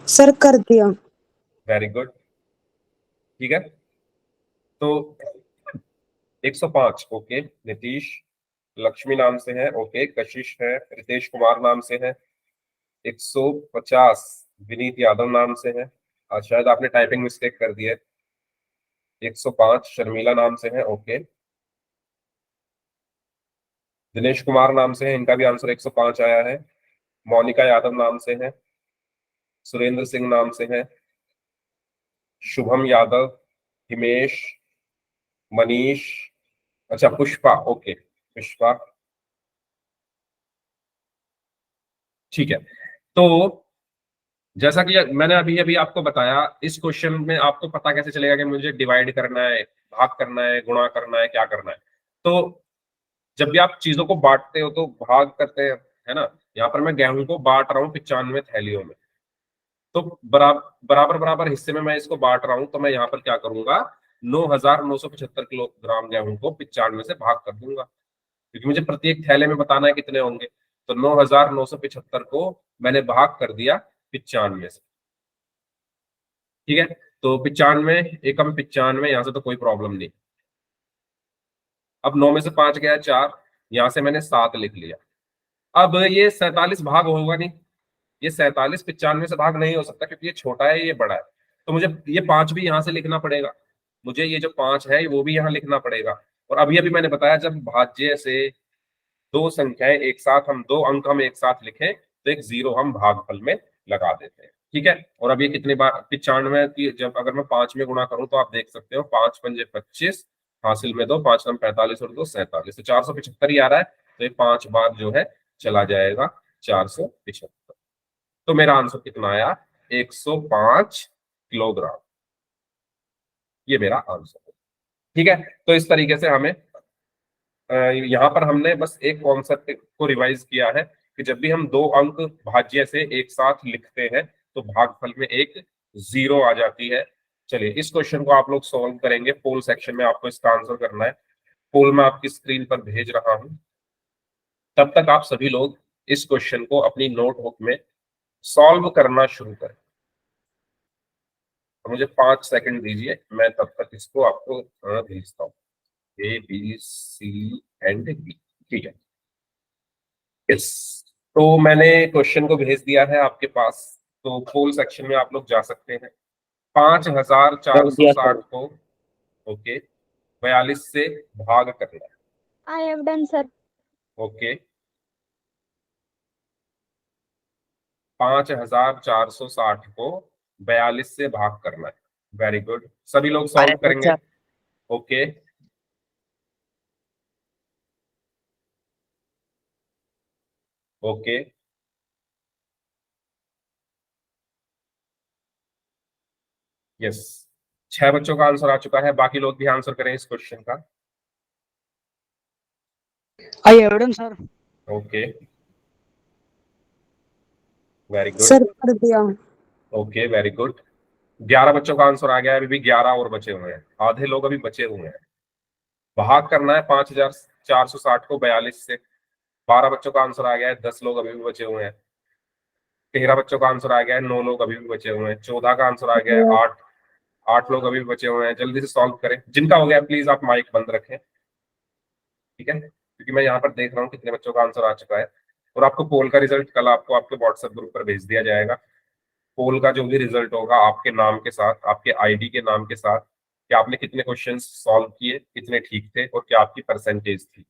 Speaker 3: सर कर दिया।
Speaker 1: वेरी गुड, ठीक है। तो 105 ओके, नीतीश लक्ष्मी नाम से है, ओके, कशिश है, रितेश कुमार नाम से है। 150 विनीत यादव नाम से है, शायद आपने टाइपिंग मिस्टेक कर दी है। 105 शर्मिला नाम से है, ओके। दिनेश कुमार नाम से है, इनका भी आंसर 105 आया है। मोनिका यादव नाम से है, सुरेंद्र सिंह नाम से है, शुभम यादव, हिमेश, मनीष, अच्छा पुष्पा, ओके पुष्पा, ठीक है। तो जैसा कि मैंने अभी अभी आपको बताया, इस क्वेश्चन में आपको पता कैसे चलेगा कि मुझे डिवाइड करना है, भाग करना है, गुणा करना है, क्या करना है। तो जब भी आप चीजों को बांटते हो तो भाग करते हैं, है ना। यहाँ पर मैं गेहूं को बांट रहा हूँ 95 थैलियों में, तो बराबर बराबर हिस्से में मैं इसको बांट रहा हूं, तो मैं यहाँ पर क्या करूंगा, 9,975 किलोग्राम गेहूं को 95 से भाग कर दूंगा, क्योंकि मुझे प्रत्येक थैले में बताना है कितने होंगे। तो 9,975 को मैंने भाग कर दिया 95 से, ठीक है। तो 95 एकम 95, यहां से तो कोई प्रॉब्लम नहीं। अब 9 में से 5 गया 4, यहां से मैंने 7 लिख लिया। अब ये 47 भाग होगा नहीं, ये 47 95 से भाग नहीं हो सकता, क्योंकि ये छोटा है ये बड़ा है। तो मुझे ये 5 भी यहां से लिखना पड़ेगा, मुझे ये जो 5 है वो भी यहाँ लिखना पड़ेगा। और अभी अभी मैंने बताया, जब भाज्य से दो संख्याएं एक साथ, हम दो अंक हम एक साथ लिखें तो एक जीरो हम भागफल में लगा देते हैं, ठीक है। और अब ये कितनी बार 95 की जब अगर मैं 5 में गुणा करूं तो आप देख सकते हो, 5 पंजे 25, हासिल में 2, 5 नम 45 और 2 47, तो 475 ही आ रहा है। तो ये 5 बार जो है चला जाएगा 475। तो मेरा आंसर कितना आया, 105 किलोग्राम, ये मेरा आंसर है, ठीक है। तो इस तरीके से हमें यहाँ पर हमने बस एक कॉन्सेप्ट को रिवाइज किया है कि जब भी हम दो अंक भाज्य से एक साथ लिखते हैं तो भागफल में एक जीरो आ जाती है। चलिए इस क्वेश्चन को आप लोग सॉल्व करेंगे, पोल सेक्शन में आपको इसका आंसर करना है। पोल मैं आपकी स्क्रीन पर भेज रहा हूं, तब तक आप सभी लोग इस क्वेश्चन को अपनी नोटबुक में सॉल्व करना शुरू करें। तो मुझे 5 सेकंड दीजिए, मैं तब तक इसको आपको भेजता हूँ। A B C and D, ठीक है। यस, तो मैंने क्वेश्चन को भेज दिया है आपके पास, तो पोल सेक्शन में आप लोग जा सकते हैं। 5,460 को ओके 42 से भाग करना है।
Speaker 3: I have done sir.
Speaker 1: Okay 5,460 को 42 से भाग करना है। वेरी गुड, सभी लोग सॉल्व करेंगे। ओके ओके यस, 6 बच्चों का आंसर आ चुका है, बाकी लोग भी आंसर करें इस क्वेश्चन का।
Speaker 5: I have done sir.
Speaker 1: Okay very good
Speaker 3: sir कर दिया।
Speaker 1: ओके वेरी गुड, 11 बच्चों का आंसर आ गया है, अभी भी 11 और बचे हुए हैं, आधे लोग अभी बचे हुए हैं। भाग करना है 5,460 को 42 से। 12 बच्चों का आंसर आ गया है, 10 लोग अभी भी बचे हुए हैं। 13 बच्चों का आंसर आ गया है, 9 लोग अभी भी बचे हुए हैं। 14 का आंसर आ गया है, 8 लोग अभी भी बचे हुए हैं। जल्दी से सॉल्व करें, जिनका हो गया प्लीज आप माइक बंद रखें, ठीक है, क्योंकि मैं यहाँ पर देख रहा हूँ कितने बच्चों का आंसर आ चुका है। और आपको पोल का रिजल्ट कल आपको आपके व्हाट्सएप ग्रुप पर भेज दिया जाएगा। पोल का जो भी रिजल्ट होगा आपके नाम के साथ, आपके आईडी के नाम के साथ, कि आपने कितने क्वेश्चन सॉल्व किए, कितने ठीक थे और क्या आपकी परसेंटेज थी,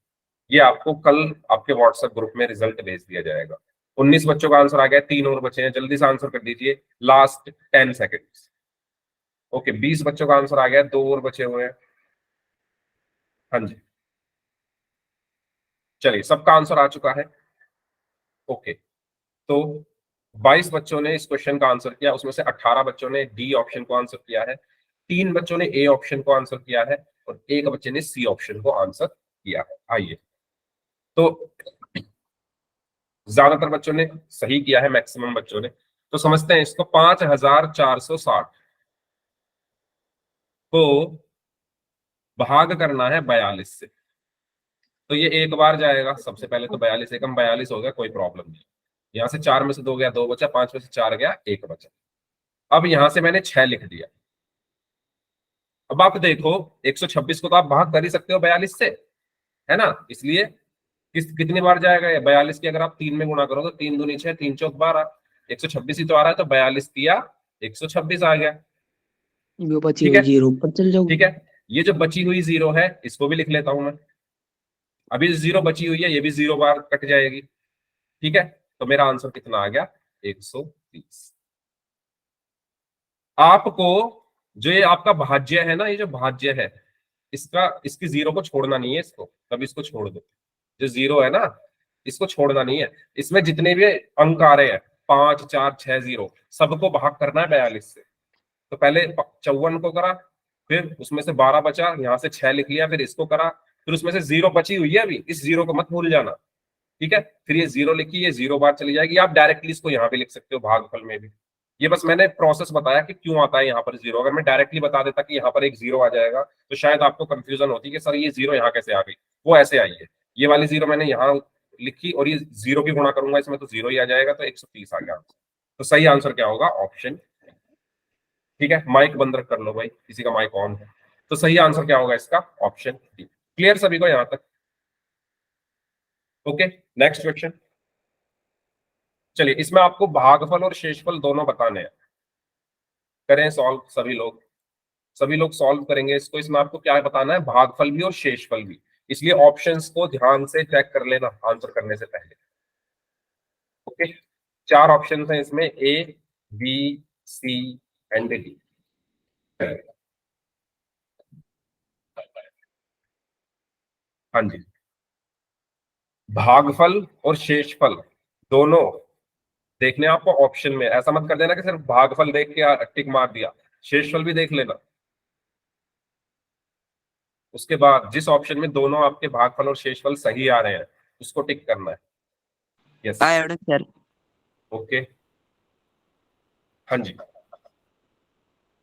Speaker 1: ये आपको कल आपके व्हाट्सएप ग्रुप में रिजल्ट भेज दिया जाएगा। 19 बच्चों का आंसर आ गया, 3 और बचे हैं, जल्दी से आंसर कर दीजिए, लास्ट 10 सेकेंड्स। ओके 20 बच्चों का आंसर आ गया, 2 और बचे हुए हैं। हाँ जी, चलिए सबका आंसर आ चुका है। ओके, तो 22 बच्चों ने इस क्वेश्चन का आंसर किया, उसमें से 18 बच्चों ने डी ऑप्शन को आंसर किया है, 3 बच्चों ने ए ऑप्शन को आंसर किया है और एक बच्चे ने सी ऑप्शन को आंसर किया है। आइए, तो ज्यादातर बच्चों ने सही किया है, मैक्सिमम बच्चों ने। तो समझते हैं इसको, 5460 को भाग करना है 42 से। तो ये एक बार जाएगा, सबसे पहले तो 42 एकम 42 हो गया, कोई प्रॉब्लम नहीं। यहां से 4 में से 2 गया, 2 बचा, 5 में से 4 गया, 1 बचा। अब यहां से मैंने 6 लिख दिया। अब आप देखो, 126 को तो आप भाग कर ही सकते हो 42 से, है ना? इसलिए कितनी बार जाएगा ये 42 की? अगर आप 3 में गुणा करो तो 3 दूनी 6, 3 चौक 12, 126 ही तो आ रहा है, तो 42 दिया 126 आ गया।
Speaker 5: जो बची
Speaker 1: ठीक
Speaker 5: हुई
Speaker 1: है,
Speaker 5: जीरो ऊपर चल जाओ।
Speaker 1: ठीक है। ये जो बची हुई जीरो है इसको भी लिख लेता हूं मैं। अभी जीरो बची हुई है, ये भी 0 बार कट जाएगी। ठीक है, तो मेरा आंसर कितना आ गया? 130। आपको जो ये आपका भाज्य है ना, ये जो भाज्य है, इसकी जीरो को छोड़ना नहीं है, इसको तब इसको छोड़ दो। जो जीरो है ना, इसको छोड़ना नहीं है। इसमें जितने भी अंक आ रहे हैं, 5 4 6 0, सबको भाग करना है 42 से। तो पहले 54 को करा, फिर उसमें से 12 बचा, यहां से 6 लिख लिया, फिर इसको करा, फिर उसमें से जीरो बची हुई है अभी, इस जीरो को मत भूल जाना। ठीक है, फिर ये जीरो लिखी, ये 0 बार चली जाएगी। आप डायरेक्टली इसको यहाँ पे लिख सकते हो भागफल में भी। ये बस मैंने प्रोसेस बताया कि क्यों आता है यहाँ पर जीरो। अगर मैं डायरेक्टली बता देता कि यहाँ पर एक जीरो आ जाएगा तो शायद आपको कंफ्यूजन होती कि सर ये जीरो यहाँ कैसे आ गई। वो ऐसे आई है, ये वाली जीरो मैंने यहाँ लिखी और ये जीरो भी गुणा करूंगा इसमें तो जीरो ही आ जाएगा, तो 130 आ गया आंसर। तो सही आंसर क्या होगा? ऑप्शन। ठीक है, माइक बंद कर लो भाई, किसी का माइक ऑन है। तो सही आंसर क्या होगा इसका? Option D. क्लियर सभी को यहां तक? Okay, next question. चलिए, इसमें आपको भागफल और शेषफल दोनों बताने हैं। करें सॉल्व सभी लोग, सभी लोग सॉल्व करेंगे इसको। इसमें आपको क्या बताना है? भागफल भी और शेषफल भी। इसलिए ऑप्शंस को ध्यान से चेक कर लेना आंसर करने से पहले। ओके, 4 ऑप्शन हैं इसमें, A B C and D. हाँ जी, भागफल और शेषफल दोनों देखने आपको ऑप्शन में। ऐसा मत कर देना कि सिर्फ भागफल देख के टिक मार दिया, शेषफल भी देख लेना। उसके बाद जिस ऑप्शन में दोनों आपके भागफल और शेषफल सही आ रहे हैं उसको टिक करना है। यस,
Speaker 2: हाँ एवढं सर।
Speaker 1: ओके, हाँ जी,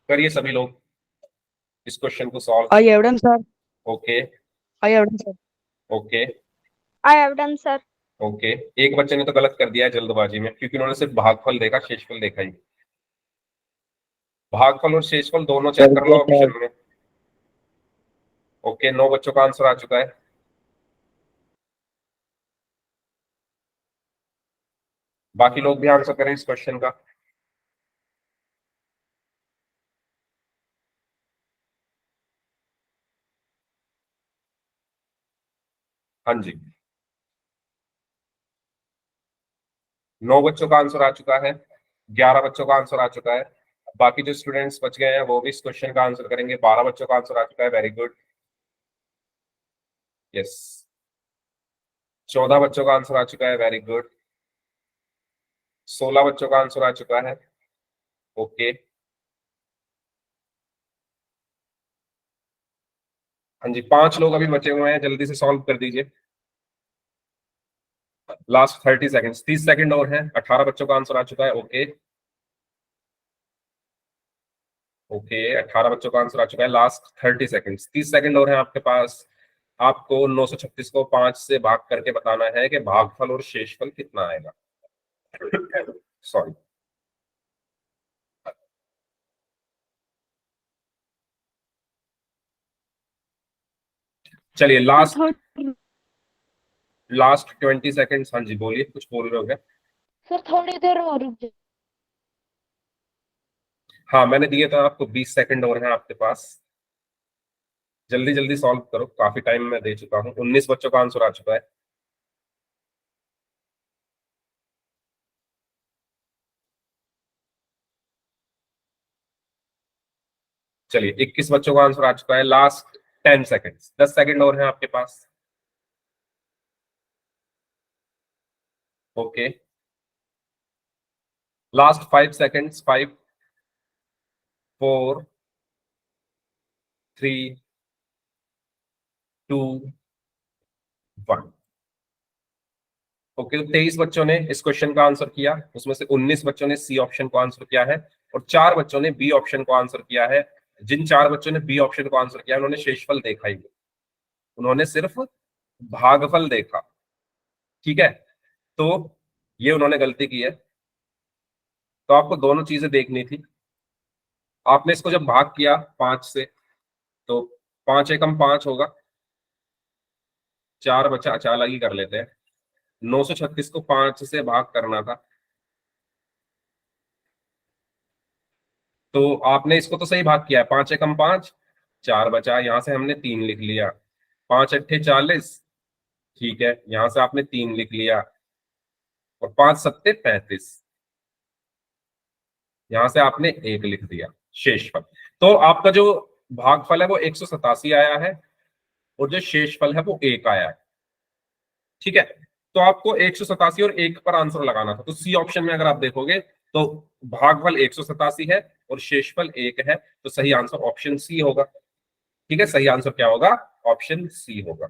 Speaker 1: करिए सभी लोग इस क्वेश्चन को solve.
Speaker 5: I have done sir.
Speaker 1: Okay,
Speaker 5: I have done sir.
Speaker 1: Okay,
Speaker 6: I have done, sir.
Speaker 1: Okay. एक बच्चे ने तो गलत कर दिया है जल्दबाजी में, क्योंकि उन्होंने सिर्फ भागफल देखा, शेषफल देखा ही। भागफल और शेषफल दोनों चेक कर लो ऑप्शन में। ओके, 9 बच्चों का आंसर आ चुका है। बाकी लोग भी आंसर करें इस क्वेश्चन का। हाँ जी, 9 बच्चों का आंसर आ चुका है, 11 बच्चों का आंसर आ चुका है। बाकी जो स्टूडेंट्स बच गए हैं वो भी इस क्वेश्चन का आंसर करेंगे। 12 बच्चों का आंसर आ चुका है, वेरी गुड। यस, 14 बच्चों का आंसर आ चुका है, वेरी गुड। 16 बच्चों का आंसर आ चुका है, ओके। हाँ जी, 5 लोग अभी बचे हुए हैं, जल्दी से सॉल्व कर दीजिए। लास्ट 30 सेकंड्स, 30 सेकंड और हैं। 18 बच्चों का आंसर आ चुका है, ओके। ओके, 18 बच्चों का आंसर आ चुका है। लास्ट 30 सेकंड्स, 30 सेकंड और हैं आपके पास। आपको 936 को 5 से भाग करके बताना है कि भागफल और शेषफल कितना आएगा। सॉरी, चलिए लास्ट
Speaker 6: थोड़ी
Speaker 1: 20 सेकंड्स। हाँ जी, बोलिए, कुछ बोल रहे हो क्या?
Speaker 6: सर थोड़ी देर और रुक जाओ।
Speaker 1: हाँ, मैंने दिए तो आपको 20 सेकंड और हैं आपके पास। जल्दी जल्दी सॉल्व करो, काफी टाइम मैं दे चुका हूँ। 19 बच्चों का आंसर आ चुका है। चलिए, 21 बच्चों का आंसर आ चुका है। लास्ट 10 सेकेंड्स, 10 सेकेंड और हैं आपके पास। Okay, last 5 seconds, 5 4 3 2 1। ओके, तो 23 बच्चों ने इस क्वेश्चन का आंसर किया, उसमें से 19 बच्चों ने सी ऑप्शन को आंसर किया है और 4 बच्चों ने बी ऑप्शन को आंसर किया है। जिन 4 बच्चों ने बी ऑप्शन को आंसर किया उन्होंने शेषफल देखा ही नहीं, उन्होंने सिर्फ भागफल देखा। ठीक है, तो ये उन्होंने गलती की है। तो आपको दोनों चीजें देखनी थी। आपने इसको जब भाग किया 5 से, तो 5 एकम 5 होगा, 4 बचा, अच्छा अलग ही कर लेते हैं। 936 को 5 से भाग करना था, तो आपने इसको तो सही भाग किया है। 5 एकम 5, 4 बचा, यहां से हमने 3 लिख लिया। 5 अट्ठे 40, ठीक है, यहां से आपने 3 लिख लिया और 5 सत्ते 35, यहां से आपने 1 लिख दिया शेषफल। तो आपका जो भागफल है वो 187 आया है और जो शेषफल है वो 1 आया है। ठीक है, तो आपको 187 और 1 पर आंसर लगाना था। तो सी ऑप्शन में अगर आप देखोगे तो भागफल 187 है और शेषफल 1 है, तो सही आंसर ऑप्शन सी होगा। ठीक है, सही आंसर क्या होगा? ऑप्शन सी होगा।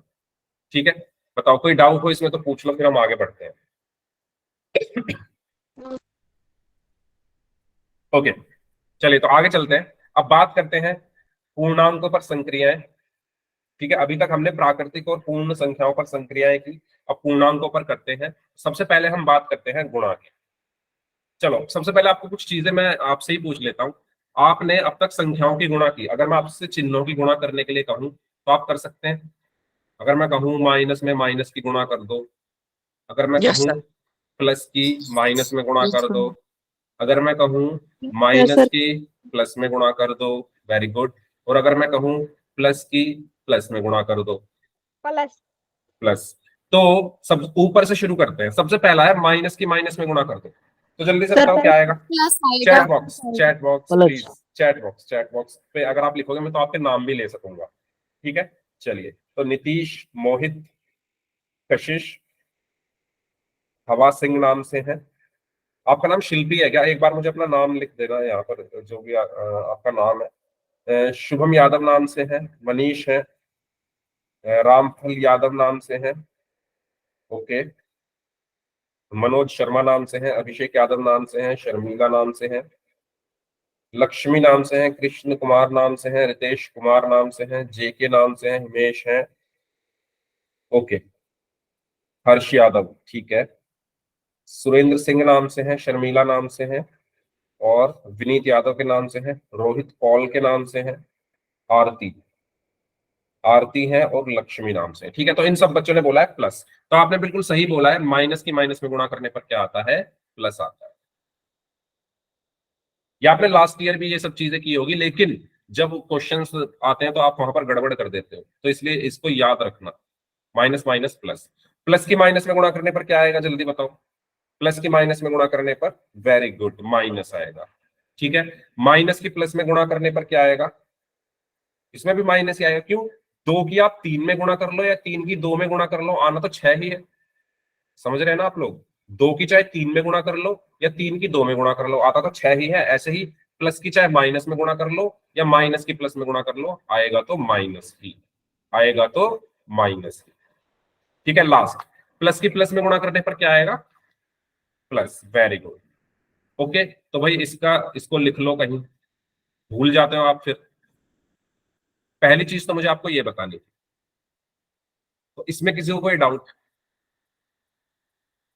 Speaker 1: ठीक है, बताओ कोई डाउट हो इसमें तो पूछ लो, फिर हम आगे बढ़ते हैं। ओके, चलिए तो आगे चलते हैं। अब बात करते हैं पूर्णांकों पर संक्रियाएं। ठीक है, अभी तक हमने प्राकृतिक और पूर्ण संख्याओं पर संक्रियाएं की, अब पूर्णांकों पर करते हैं। सबसे पहले हम बात करते हैं गुणा की। चलो, सबसे पहले आपको कुछ चीजें मैं आपसे ही पूछ लेता हूं। आपने अब तक संख्याओं की गुणा की, अगर मैं आपसे चिन्हों की गुणा करने के लिए कहूं तो आप कर सकते हैं। अगर मैं कहूं माइनस में माइनस की गुणा कर दो, अगर मैं
Speaker 5: यस
Speaker 1: कहूं
Speaker 5: सर।
Speaker 1: प्लस की माइनस में गुणा कर दो, अगर मैं कहूं
Speaker 3: यस
Speaker 1: माइनस
Speaker 3: सर।
Speaker 1: की प्लस में गुणा कर दो, वेरी गुड, और अगर मैं कहूं प्लस की प्लस में गुणा कर दो,
Speaker 6: प्लस
Speaker 1: प्लस। तो सब ऊपर से शुरू करते हैं। सबसे पहला है माइनस की माइनस में गुणा कर दो, तो जल्दी से
Speaker 3: सर
Speaker 1: बताओ क्या आएगा।
Speaker 3: प्लस आएगा।
Speaker 1: Chat box, chat box
Speaker 5: plus.
Speaker 1: Please, chat box पे अगर आप लिखोगे मैं तो आपके नाम भी ले सकूंगा। ठीक है, चलिए, तो नीतीश, मोहित, कशिश, हवा सिंह नाम से है। आपका नाम शिल्पी है क्या? एक बार मुझे अपना नाम लिख देना यहाँ पर, जो भी आपका नाम है। शुभम यादव नाम से है, मनीष है, रामफल यादव नाम से है, ओके, मनोज शर्मा नाम से है, अभिषेक यादव नाम से है, शर्मिला नाम से है, लक्ष्मी नाम से है, कृष्ण कुमार नाम से है, रितेश कुमार नाम से है, जेके नाम से है, हिमेश है, ओके, हर्ष यादव, ठीक है, सुरेंद्र सिंह नाम से है, शर्मिला नाम से है, और विनीत यादव के नाम से है, रोहित पॉल के नाम से है, आरती, आरती है, और लक्ष्मी नाम से। ठीक है, तो इन सब बच्चों ने बोला है प्लस। तो आपने बिल्कुल सही बोला है, माइनस की माइनस में गुणा करने पर क्या आता है? प्लस आता है। या आपने लास्ट ईयर भी ये सब चीजें की होगी, लेकिन जब क्वेश्चंस आते हैं तो आप वहां पर गड़बड़ कर देते हो, तो इसलिए इसको याद रखना। माइनस माइनस प्लस, प्लस की माइनस में गुणा करने पर क्या आएगा जल्दी बताओ। प्लस की माइनस में गुणा करने पर, वेरी गुड, माइनस आएगा। ठीक है, माइनस की प्लस में गुणा करने पर क्या आएगा? इसमें भी माइनस ही आएगा। क्यों? 2 की आप 3 में गुणा कर लो या 3 की 2 में गुणा कर लो, आना तो 6 ही है। समझ रहे हैं ना आप लोग? 2 की चाहे 3 में गुणा कर लो या 3 की 2 में गुणा कर लो, आता तो 6 ही है। ऐसे ही प्लस की चाहे माइनस में गुणा कर लो या माइनस की प्लस में गुणा कर लो, आएगा तो माइनस ही, आएगा तो माइनस ही। ठीक है, लास्ट, प्लस की प्लस में गुणा करने पर क्या आएगा? Plus, very good. ओके, तो भाई इसको लिख लो, कहीं भूल जाते हो आप फिर। पहली चीज तो मुझे आपको ये बतानी थी, तो इसमें किसी को कोई डाउट?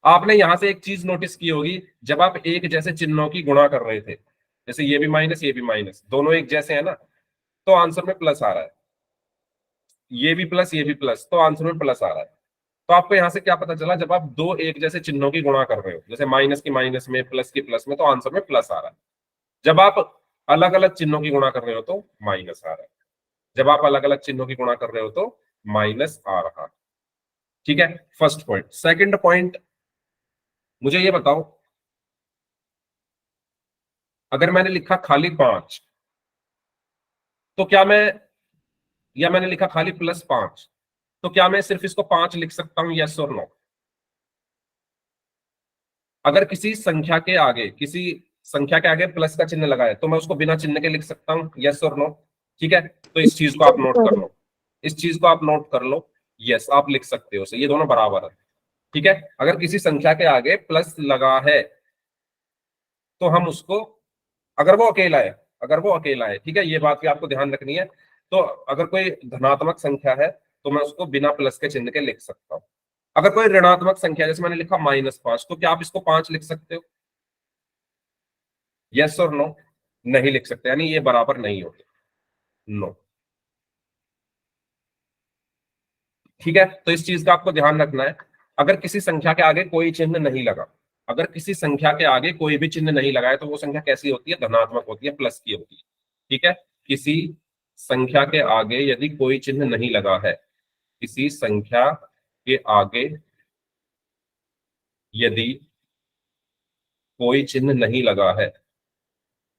Speaker 1: आपने यहां से एक चीज नोटिस की होगी, जब आप एक जैसे चिन्हों की गुणा कर रहे थे, जैसे ये भी माइनस ये भी माइनस, दोनों एक जैसे है ना, तो आंसर में प्लस आ रहा है। ये भी प्लस ये भी प्लस, तो आंसर में प्लस आ रहा है। तो आपको यहां से क्या पता चला? जब आप दो एक जैसे चिन्हों की गुणा कर रहे हो, जैसे माइनस की माइनस में, प्लस की प्लस में, तो आंसर में प्लस आ रहा है। जब आप अलग अलग चिन्हों की गुणा कर रहे हो तो माइनस आ रहा है। जब आप अलग अलग चिन्हों की गुणा कर रहे हो तो माइनस आ रहा है। ठीक है, फर्स्ट पॉइंट। सेकंड पॉइंट, मुझे ये बताओ, अगर मैंने लिखा खाली 5, तो क्या मैं या मैंने लिखा खाली +5, तो क्या मैं सिर्फ इसको 5 लिख सकता हूं, यस और नो? अगर किसी संख्या के आगे प्लस का चिन्ह लगा है तो मैं उसको बिना चिन्ह के लिख सकता हूं, यस और नो? ठीक है, तो इस चीज को आप नोट कर लो, इस चीज को आप नोट कर लो, यस आप लिख सकते हो, ये दोनों बराबर है। ठीक है, अगर किसी संख्या के आगे प्लस लगा है तो हम उसको, अगर वो अकेला है, ठीक है, ये बात भी आपको ध्यान रखनी है। तो अगर कोई धनात्मक संख्या है तो मैं उसको बिना प्लस के चिन्ह के लिख सकता हूं। अगर कोई ऋणात्मक संख्या, जैसे मैंने लिखा -5, तो क्या आप इसको 5 लिख सकते हो, यस और नो? नहीं लिख सकते, यानी ये बराबर नहीं होते, नो। ठीक है, तो इस चीज का आपको ध्यान रखना है। अगर किसी संख्या के आगे कोई चिन्ह नहीं लगा, अगर किसी संख्या के आगे कोई भी चिन्ह नहीं लगा है तो वो संख्या कैसी होती है, धनात्मक होती है, प्लस की होती है। ठीक है, किसी संख्या के आगे यदि कोई चिन्ह नहीं लगा है, किसी संख्या के आगे यदि कोई चिन्ह नहीं लगा है,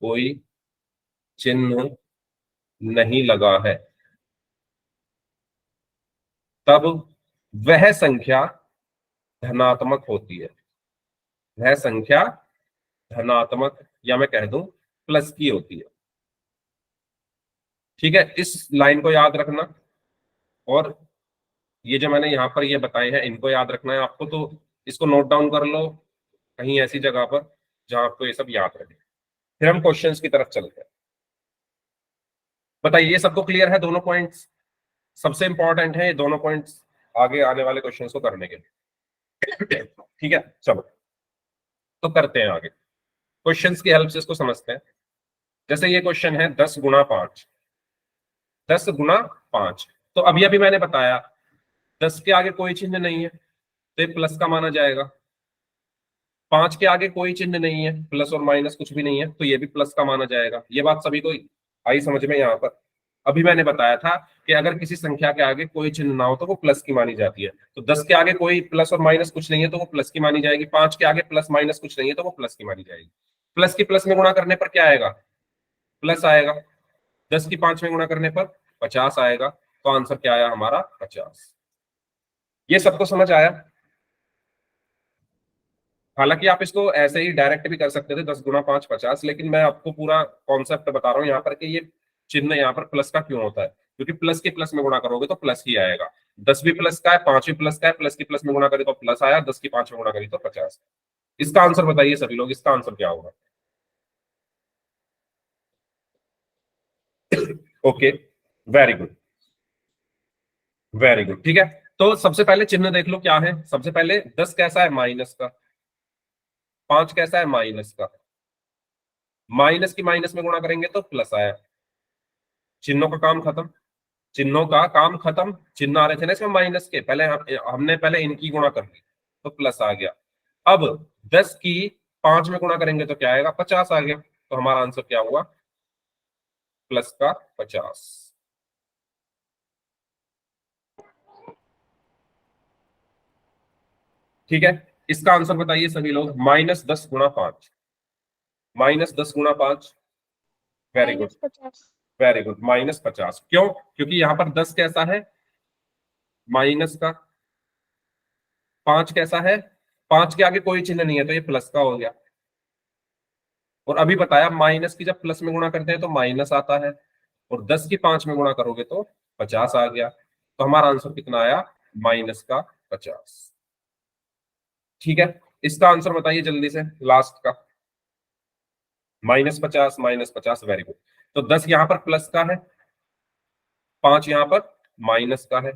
Speaker 1: कोई चिन्ह नहीं लगा है, तब वह संख्या धनात्मक होती है, वह संख्या धनात्मक, या मैं कह दूं प्लस की होती है। ठीक है, इस लाइन को याद रखना, और ये जो मैंने यहां पर ये बताए हैं इनको याद रखना है आपको, तो इसको नोट डाउन कर लो कहीं ऐसी जगह पर जहां आपको ये सब याद रहे। फिर हम क्वेश्चंस की तरफ चलते हैं। बताइए, ये सबको क्लियर है? दोनों पॉइंट्स सबसे इंपॉर्टेंट है, ये दोनों पॉइंट्स आगे आने वाले क्वेश्चंस को करने के लिए। ठीक है, चलो तो करते हैं आगे, क्वेश्चंस की हेल्प से इसको समझते हैं। जैसे ये क्वेश्चन है 10 गुणा 5, 10 गुणा 5, तो अभी मैंने बताया 10 के आगे कोई चिन्ह नहीं है तो ये प्लस का माना जाएगा, 5 के आगे कोई चिन्ह नहीं है, प्लस और माइनस कुछ भी नहीं है, तो ये भी प्लस का माना जाएगा। ये बात सभी को आई समझ में? यहाँ पर अभी मैंने बताया था कि अगर किसी संख्या के आगे कोई चिन्ह ना हो तो वो प्लस की मानी जाती है, तो 10 के आगे कोई प्लस और माइनस कुछ नहीं है तो वो प्लस की मानी जाएगी, 5 के आगे प्लस माइनस कुछ नहीं है तो वो प्लस की मानी जाएगी। प्लस की प्लस में गुणा करने पर क्या आएगा, प्लस आएगा, 10 की 5 में गुणा करने पर 50 आएगा, तो आंसर क्या आया हमारा, 50। ये सबको समझ आया? हालांकि आप इसको ऐसे ही डायरेक्ट भी कर सकते थे, 10 गुणा 5 50, लेकिन मैं आपको पूरा कॉन्सेप्ट बता रहा हूं यहाँ पर कि ये चिन्ह यहाँ पर प्लस का क्यों होता है, क्योंकि प्लस के प्लस में गुणा करोगे तो प्लस ही आएगा। 10 भी प्लस का है, 5 भी प्लस का है, प्लस की प्लस में गुणा करें तो प्लस आया, 10 की 5 में गुणा करी तो 50। इसका आंसर बताइए सभी लोग, इसका आंसर क्या होगा? Okay, very good, very good. ठीक है, तो सबसे पहले चिन्ह देख लो क्या है। सबसे पहले 10 कैसा है, माइनस का, 5 कैसा है, माइनस का, माइनस की माइनस में गुणा करेंगे तो प्लस आया, चिन्हों का काम खत्म, चिन्हों का काम खत्म। चिन्ह आ रहे थे ना इसमें माइनस के, पहले हमने पहले इनकी गुणा कर ली तो प्लस आ गया। अब 10 की 5 में गुणा करेंगे तो क्या आएगा, 50 आ गया, तो हमारा आंसर क्या हुआ, प्लस का 50। ठीक है, इसका आंसर बताइए सभी लोग, -10 गुणा 5, -10 गुणा 5, वेरी गुड,
Speaker 6: 50।
Speaker 1: Very good, -50। क्यों? क्योंकि यहां पर 10 कैसा है, माइनस का, 5 कैसा है, 5 के आगे कोई चिन्ह नहीं है तो ये प्लस का हो गया। और अभी बताया माइनस की जब प्लस में गुणा करते हैं तो माइनस आता है, और 10 की 5 में गुणा करोगे तो 50 आ गया, तो हमारा आंसर कितना आया, -50। ठीक है, इसका आंसर बताइए जल्दी से, लास्ट का, -50, -50, वेरी गुड। तो 10 यहां पर प्लस का है, 5 यहां पर माइनस का है,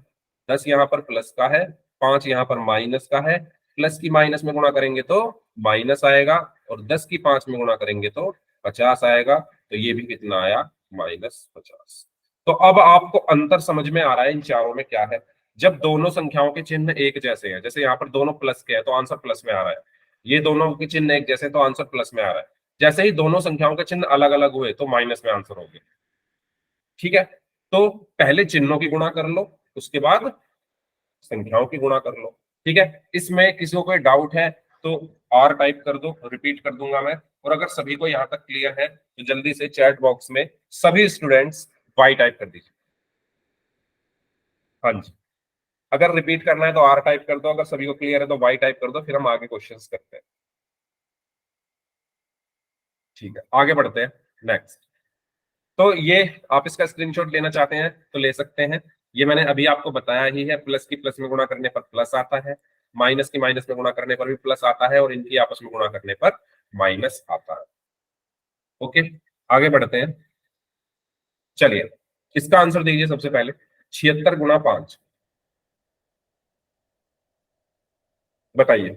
Speaker 1: 10 यहां पर प्लस का है, 5 यहां पर माइनस का है, प्लस की माइनस में गुणा करेंगे तो माइनस आएगा, और 10 की 5 में गुणा करेंगे तो 50 आएगा, तो ये भी कितना आया, -50। तो अब आपको अंतर समझ में आ रहा है इन चारों में क्या है। जब दोनों संख्याओं के चिन्ह एक जैसे हैं, जैसे यहाँ पर दोनों प्लस के हैं तो आंसर प्लस में आ रहा है, ये दोनों के चिन्ह एक जैसे तो आंसर प्लस में आ रहा है, जैसे ही दोनों संख्याओं के चिन्ह अलग अलग हुए तो माइनस में आंसर हो गया। ठीक है, तो पहले चिन्हों की गुणा कर लो, उसके बाद संख्याओं की गुणा कर लो। ठीक है, इसमें किसी को कोई डाउट है तो R टाइप कर दो, रिपीट कर दूंगा मैं, और अगर सभी को यहां तक क्लियर है तो जल्दी से चैट बॉक्स में सभी स्टूडेंट्स Y टाइप कर दीजिए। हाँ जी, अगर रिपीट करना है तो R टाइप कर दो, अगर सभी को क्लियर है तो Y टाइप कर दो, फिर हम आगे क्वेश्चंस करते हैं। ठीक है, आगे बढ़ते हैं नेक्स्ट। तो ये आप इसका स्क्रीनशॉट लेना चाहते हैं तो ले सकते हैं। ये मैंने अभी आपको बताया ही है, प्लस की प्लस में गुणा करने पर प्लस आता है, माइनस की माइनस में गुणा करने पर भी प्लस आता है, और इनकी आपस में गुणा करने पर माइनस आता है। ओके, आगे बढ़ते हैं। चलिए, इसका आंसर दीजिए सबसे पहले। 76 गुणा 5, बताइए।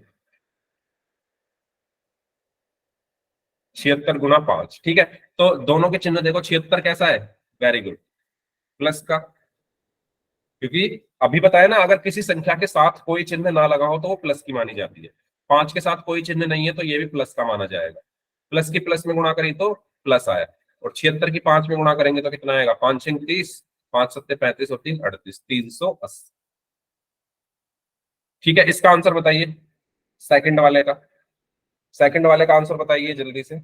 Speaker 1: 76 गुणा 5, ठीक है। तो दोनों के चिन्ह देखो, 76 कैसा है, वेरी गुड, प्लस का, क्योंकि अभी बताया ना, अगर किसी संख्या के साथ कोई चिन्ह ना लगा हो तो वो प्लस की मानी जाती है। 5 के साथ कोई चिन्ह नहीं है तो ये भी प्लस का माना जाएगा। प्लस की प्लस में गुणा करी तो प्लस आया, और 76 की 5 में गुणा करेंगे तो कितना आएगा, 5 6 30, 5 7 35 और 3 38, 380। ठीक है, इसका आंसर बताइए सेकंड वाले का। सेकंड वाले का आंसर बताइए जल्दी से।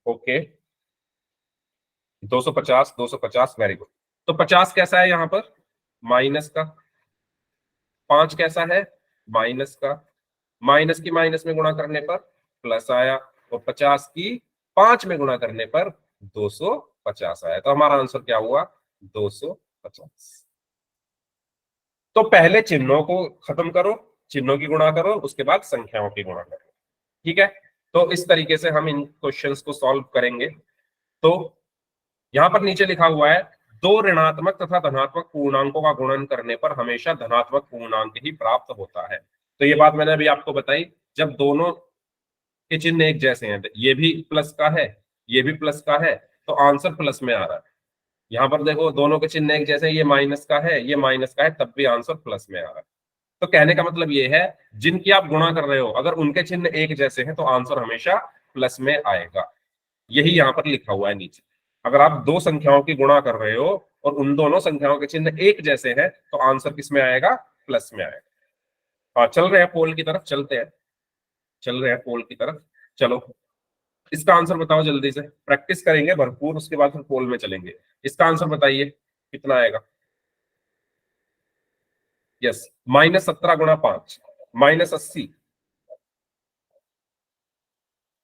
Speaker 1: Okay, 250, 250, very good. तो 50 कैसा है यहाँ पर, माइनस का। 5 कैसा है, माइनस का। माइनस की माइनस में गुणा करने पर प्लस आया, और 50 की 5 में गुणा करने पर 250 आया। तो हमारा आंसर क्या हुआ, 250। तो पहले चिन्हों को खत्म करो, चिन्हों की गुणा करो, उसके बाद संख्याओं की गुणा करो। ठीक है, तो इस तरीके से हम इन क्वेश्चंस को सॉल्व करेंगे। तो यहां पर नीचे लिखा हुआ है, दो ऋणात्मक तथा धनात्मक पूर्णांकों का गुणन करने पर हमेशा धनात्मक पूर्णांक ही प्राप्त होता है। तो ये बात मैंने अभी आपको बताई, जब दोनों के चिन्ह एक जैसे हैं, ये भी प्लस का है, ये भी प्लस का है, तो आंसर प्लस में आ रहा है। यहां पर देखो, दोनों के चिन्ह एक जैसे हैं, ये माइनस का है, ये माइनस का है, तब भी आंसर प्लस में आ रहा है। तो कहने का मतलब ये है, जिनकी आप गुणा कर रहे हो, अगर उनके चिन्ह एक जैसे हैं तो आंसर हमेशा प्लस में आएगा। यही यहां पर लिखा हुआ है नीचे। अगर आप दो संख्याओं की गुणा कर रहे हो और उन दोनों संख्याओं के चिन्ह एक जैसे हैं तो आंसर किस में आएगा, प्लस में आएगा। हाँ, चल रहे हैं पोल की तरफ, चलते हैं, चल रहे हैं पोल की तरफ। चलो, इसका आंसर बताओ जल्दी से, प्रैक्टिस करेंगे भरपूर, उसके बाद फिर पोल में चलेंगे। इसका आंसर बताइए कितना आएगा। यस, -17 गुणा 5, -80।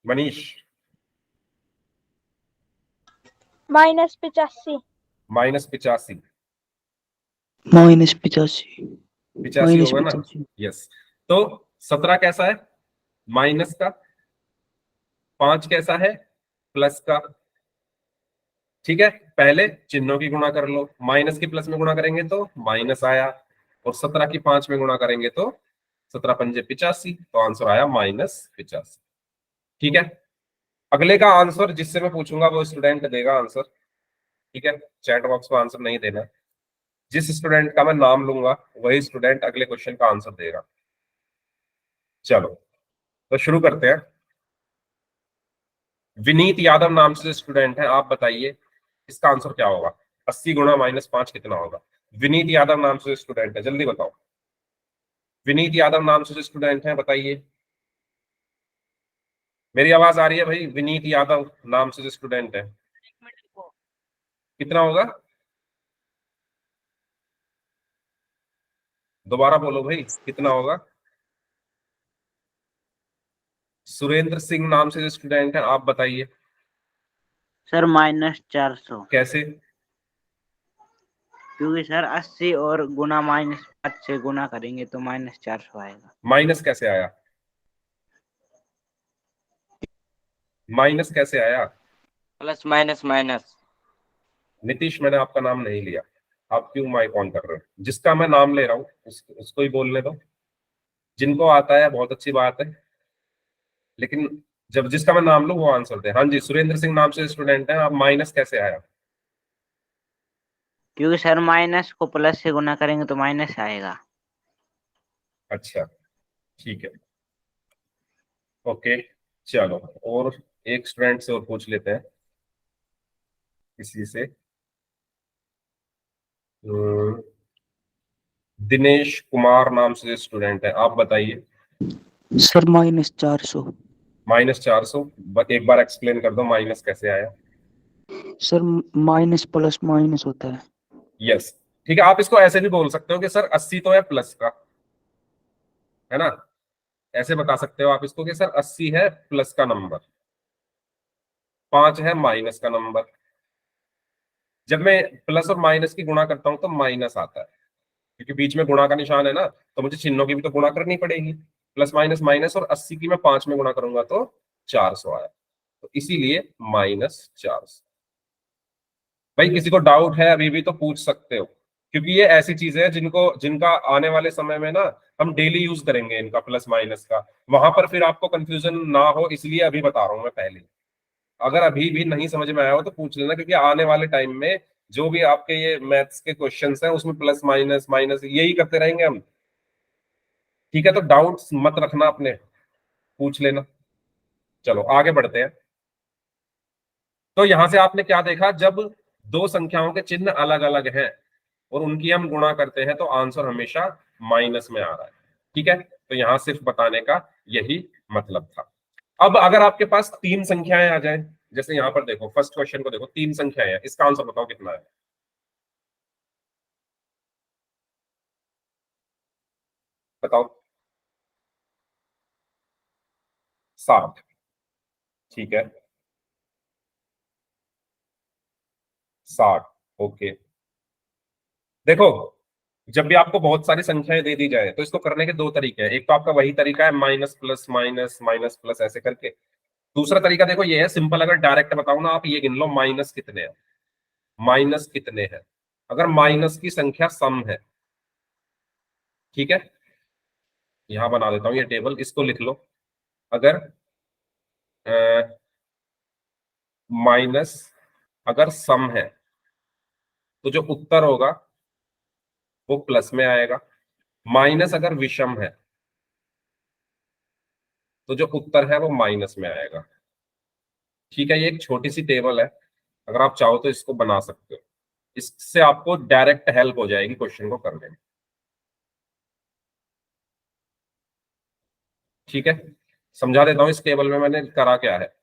Speaker 1: मनीष,
Speaker 6: -85।
Speaker 1: -85।
Speaker 5: -85
Speaker 1: 85 होगा ना,
Speaker 5: 85
Speaker 1: यस। तो 17 कैसा है, माइनस का। 5 कैसा है, प्लस का। ठीक है, पहले चिन्हों की गुणा कर लो, माइनस की प्लस में गुणा करेंगे तो माइनस आया, और 17 की 5 में गुणा करेंगे तो 17 पंजे 85, तो आंसर आया -85। ठीक है, अगले का आंसर जिससे मैं पूछूंगा वो स्टूडेंट देगा आंसर। ठीक है, चैट बॉक्स में आंसर नहीं देना। जिस स्टूडेंट का मैं नाम लूंगा वही स्टूडेंट अगले क्वेश्चन का आंसर देगा। चलो, तो शुरू करते हैं। विनीत यादव नाम से स्टूडेंट है, आप बताइए इसका आंसर क्या होगा। 80 गुणा -5 कितना होगा। विनीत यादव नाम से स्टूडेंट है, जल्दी बताओ। विनीत यादव नाम से स्टूडेंट है, बताइए। मेरी आवाज आ रही है भाई, विनीत यादव नाम से स्टूडेंट है, कितना होगा, दोबारा बोलो भाई, कितना होगा। सुरेंद्र सिंह नाम से स्टूडेंट है, आप बताइए।
Speaker 7: सर -400,
Speaker 1: कैसे,
Speaker 7: क्योंकि सर 80 और गुना -5 से गुना करेंगे तो -400 आएगा।
Speaker 1: माइनस कैसे आया, माइनस कैसे आया।
Speaker 2: Plus minus minus.
Speaker 1: नीतीश, मैंने आपका नाम नहीं लिया, आप क्यों माइक ऑन कर रहे हो। जिसका मैं नाम ले रहा हूँ उसको ही बोलने दो। जिनको आता है बहुत अच्छी बात है, लेकिन जब जिसका मैं नाम लूं वो आंसर दे। हाँ जी, सुरेंद्र सिंह नाम से स्टूडेंट है, आप माइनस कैसे आया।
Speaker 7: क्योंकि सर माइनस को प्लस से गुना करेंगे तो माइनस आएगा।
Speaker 1: अच्छा, ठीक है, ओके। चलो, और एक स्टूडेंट से और पूछ लेते हैं, किसी से। दिनेश कुमार नाम से प्रेजेंट है, आप बताइए।
Speaker 5: सर -400
Speaker 1: -400, एक बार एक्सप्लेन कर दो माइनस कैसे आया।
Speaker 5: सर माइनस प्लस माइनस होता है।
Speaker 1: यस, ठीक है, आप इसको ऐसे भी बोल सकते हो कि सर 80 तो है प्लस का, है ना, ऐसे बता सकते हो आप इसको कि सर 80 है प्लस का नंबर, 5 है माइनस का नंबर। जब मैं प्लस और माइनस की गुणा करता हूं तो माइनस आता है, क्योंकि बीच में गुणा का निशान है ना, तो मुझे चिन्हों की भी तो गुणा करनी पड़ेगी। प्लस माइनस माइनस, और 80 की मैं 5 में गुणा करूंगा तो 400 आया, तो इसीलिए -400। भाई किसी को डाउट है अभी भी तो पूछ सकते हो, क्योंकि ये ऐसी चीजें हैं जिनका आने वाले समय में ना हम डेली यूज करेंगे इनका, प्लस माइनस का। वहां पर फिर आपको कंफ्यूजन ना हो इसलिए अभी बता रहा हूं मैं पहले। अगर अभी भी नहीं समझ में आया हो तो पूछ लेना, क्योंकि आने वाले टाइम में जो भी आपके ये मैथ्स के क्वेश्चंस हैं उसमें प्लस माइनस माइनस यही करते रहेंगे हम। ठीक है, तो डाउट्स मत रखना अपने, पूछ लेना। चलो आगे बढ़ते हैं। तो यहां से आपने क्या देखा, जब दो संख्याओं के चिन्ह अलग अलग हैं और उनकी हम गुणा करते हैं तो आंसर हमेशा माइनस में आ रहा है। ठीक है, तो यहां सिर्फ बताने का यही मतलब था। अब अगर आपके पास तीन संख्याएं आ जाएं, जैसे यहां पर देखो फर्स्ट क्वेश्चन को देखो, तीन संख्याएं हैं, इसका आंसर बताओ कितना है। बताओ। 60। ठीक है, 60। ओके, देखो जब भी आपको बहुत सारी संख्याएं दे दी जाए तो इसको करने के दो तरीके हैं। एक तो आपका वही तरीका है minus plus minus minus plus ऐसे करके। दूसरा तरीका देखो ये है सिंपल, अगर डायरेक्ट बताऊं ना, आप ये गिन लो माइनस कितने हैं, माइनस कितने हैं। अगर माइनस की संख्या सम है, ठीक है, यहां बना देता हूं ये टेबल, इसको लिख लो। अगर माइनस अगर सम है तो जो उत्तर होगा वो प्लस में आएगा। माइनस अगर विषम है तो जो उत्तर है वो माइनस में आएगा। ठीक है, ये एक छोटी सी टेबल है, अगर आप चाहो तो इसको बना सकते हो, इससे आपको डायरेक्ट हेल्प हो जाएगी क्वेश्चन को करने में। ठीक है, समझा देता हूं इस टेबल में मैंने करा क्या है।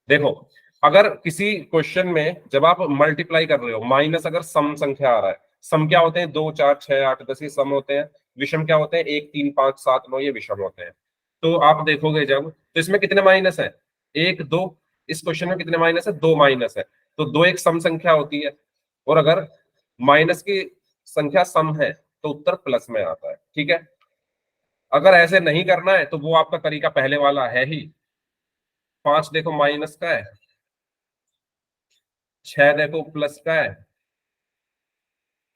Speaker 1: देखो अगर किसी क्वेश्चन में जब आप मल्टीप्लाई कर रहे हो, माइनस अगर सम संख्या आ रहा है, सम क्या होते हैं, 2 4 6 8 10 ये सम होते हैं। विषम क्या होते हैं, 1 3 5 7 9 ये विषम होते हैं। तो आप देखोगे जब, तो इसमें कितने माइनस है, 1 2, इस क्वेश्चन में कितने माइनस है, 2 माइनस है। तो 2 एक सम संख्या होती है, और अगर माइनस की संख्या सम है तो उत्तर प्लस में आता है। ठीक है, अगर ऐसे नहीं करना है तो वो आपका तरीका पहले वाला है ही। 5 देखो माइनस का है, 6 देखो प्लस का है,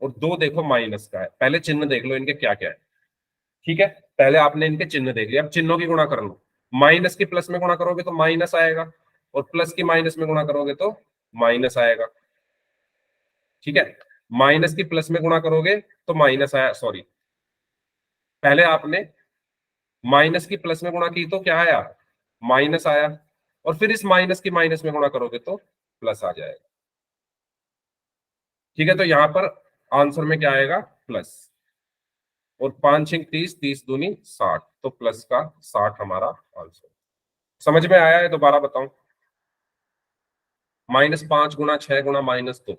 Speaker 1: और 2 देखो माइनस का है। पहले चिन्ह देख लो इनके क्या क्या है। ठीक है, पहले आपने इनके चिन्ह देख लिया, अब चिन्हों की गुणा कर लो। माइनस की प्लस में गुणा करोगे तो माइनस आएगा, और प्लस की माइनस में गुणा करोगे तो माइनस आएगा। ठीक है, माइनस की प्लस में गुणा करोगे तो माइनस आया, सॉरी, पहले आपने माइनस की प्लस में गुणा की तो क्या आया, माइनस आया, और फिर इस माइनस की माइनस में गुणा करोगे तो प्लस आ जाएगा। ठीक है, तो यहां पर आंसर में क्या आएगा, प्लस, और 5 6 30 30 दूनी 60, तो प्लस का 60 हमारा आंसर। समझ में आया है, दोबारा बताऊं। -5 गुणा 6 गुणा -2,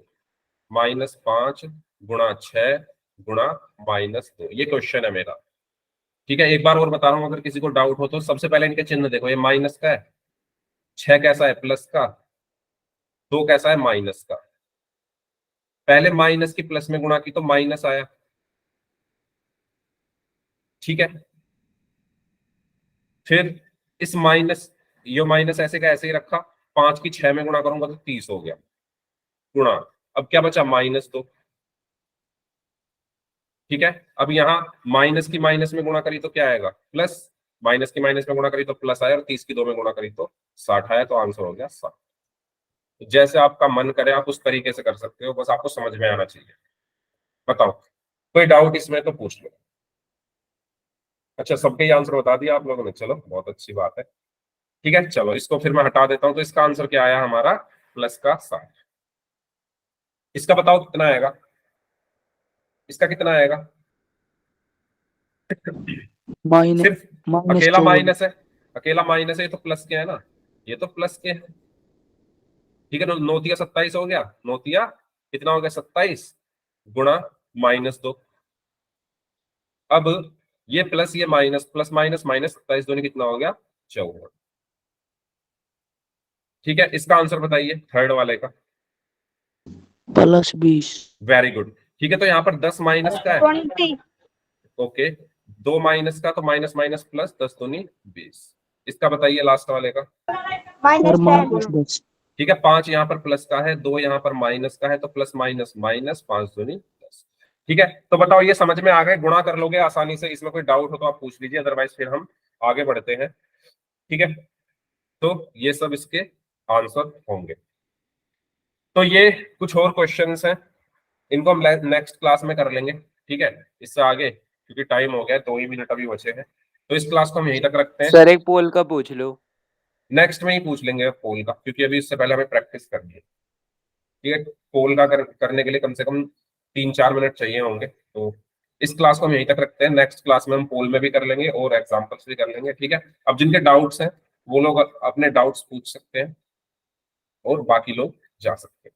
Speaker 1: -5 गुणा 6 गुणा -2, ये क्वेश्चन है मेरा। ठीक है, एक बार और बता रहा हूं, अगर किसी को डाउट हो तो सबसे पहले इनके चिन्ह देखो, ये माइनस का है, 6 कैसा है, प्लस का, 2 कैसा है, माइनस का। पहले माइनस की प्लस में गुणा की तो माइनस आया। ठीक है, फिर इस माइनस, ये माइनस ऐसे का ऐसे ही रखा, 5 की 6 में गुणा करूंगा तो 30 हो गया, गुणा, अब क्या बचा, -2। ठीक है, अब यहां माइनस की माइनस में गुणा करी तो क्या आएगा, प्लस, माइनस की माइनस में गुणा करी तो प्लस आया, और 30 की 2 में गुणा करी तो 60 आया, तो आंसर हो गया 60। जैसे आपका मन करे आप उस तरीके से कर सकते हो, बस आपको समझ में आना चाहिए। बताओ, कोई डाउट इसमें तो पूछ लो। अच्छा, सबके ही आंसर बता दिया आप लोगों ने, चलो बहुत अच्छी बात है। ठीक है, चलो इसको फिर मैं हटा देता हूं, तो इसका आंसर क्या आया हमारा, प्लस का 60। इसका बताओ कितना आएगा, इसका कितना आएगा,
Speaker 5: माइनस
Speaker 1: सिर्फ
Speaker 5: माइनस
Speaker 1: अकेला
Speaker 5: 54।
Speaker 1: माइनस है, अकेला माइनस है, ये तो प्लस के है ना, ये तो प्लस के है। ठीक है, 9 तिया 27 हो गया, 9 तिया कितना हो गया 27 गुणा -2। अब ये प्लस ये माइनस, प्लस माइनस माइनस 27 दोनों कितना हो गया 54। ठीक है, इसका आंसर बताइए थर्ड वाले का।
Speaker 5: +20।
Speaker 1: Very good. ठीक है, तो यहाँ पर 10 माइनस का है,
Speaker 6: 20
Speaker 1: ओके, 2 माइनस का, तो माइनस माइनस प्लस, 10 दूनी 20। इसका बताइए लास्ट वाले का।
Speaker 5: सर
Speaker 6: -10
Speaker 5: -10।
Speaker 1: ठीक है, 5 यहाँ पर प्लस का है, 2 यहाँ पर माइनस का है, तो प्लस माइनस माइनस, 5 दूनी 10। ठीक है, तो बताओ ये समझ में आ गए, गुणा कर लोगे आसानी से, इसमें कोई डाउट हो तो आप पूछ लीजिए, अदरवाइज फिर हम आगे बढ़ते हैं। ठीक है, तो ये सब इसके आंसर होंगे। तो ये कुछ और क्वेश्चंस हैं, इनको हम नेक्स्ट क्लास में कर लेंगे। ठीक है, इससे आगे क्योंकि टाइम हो गया, 2 ही मिनट अभी बचे हैं, तो इस क्लास को हम यहीं तक रखते हैं।
Speaker 2: सर एक पोल का पूछ लो।
Speaker 1: नेक्स्ट में ही पूछ लेंगे पोल का, क्योंकि अभी इससे पहले हमें प्रैक्टिस करनी है। ठीक है, पोल का करने के लिए कम से कम 3-4 मिनट चाहिए होंगे, तो इस क्लास को हम यहीं तक रखते हैं। नेक्स्ट क्लास में हम पोल में भी कर लेंगे और एग्जाम्पल्स भी कर लेंगे। ठीक है, अब जिनके डाउट्स हैं वो लोग अपने डाउट्स पूछ सकते हैं और बाकी लोग जा सकते हैं।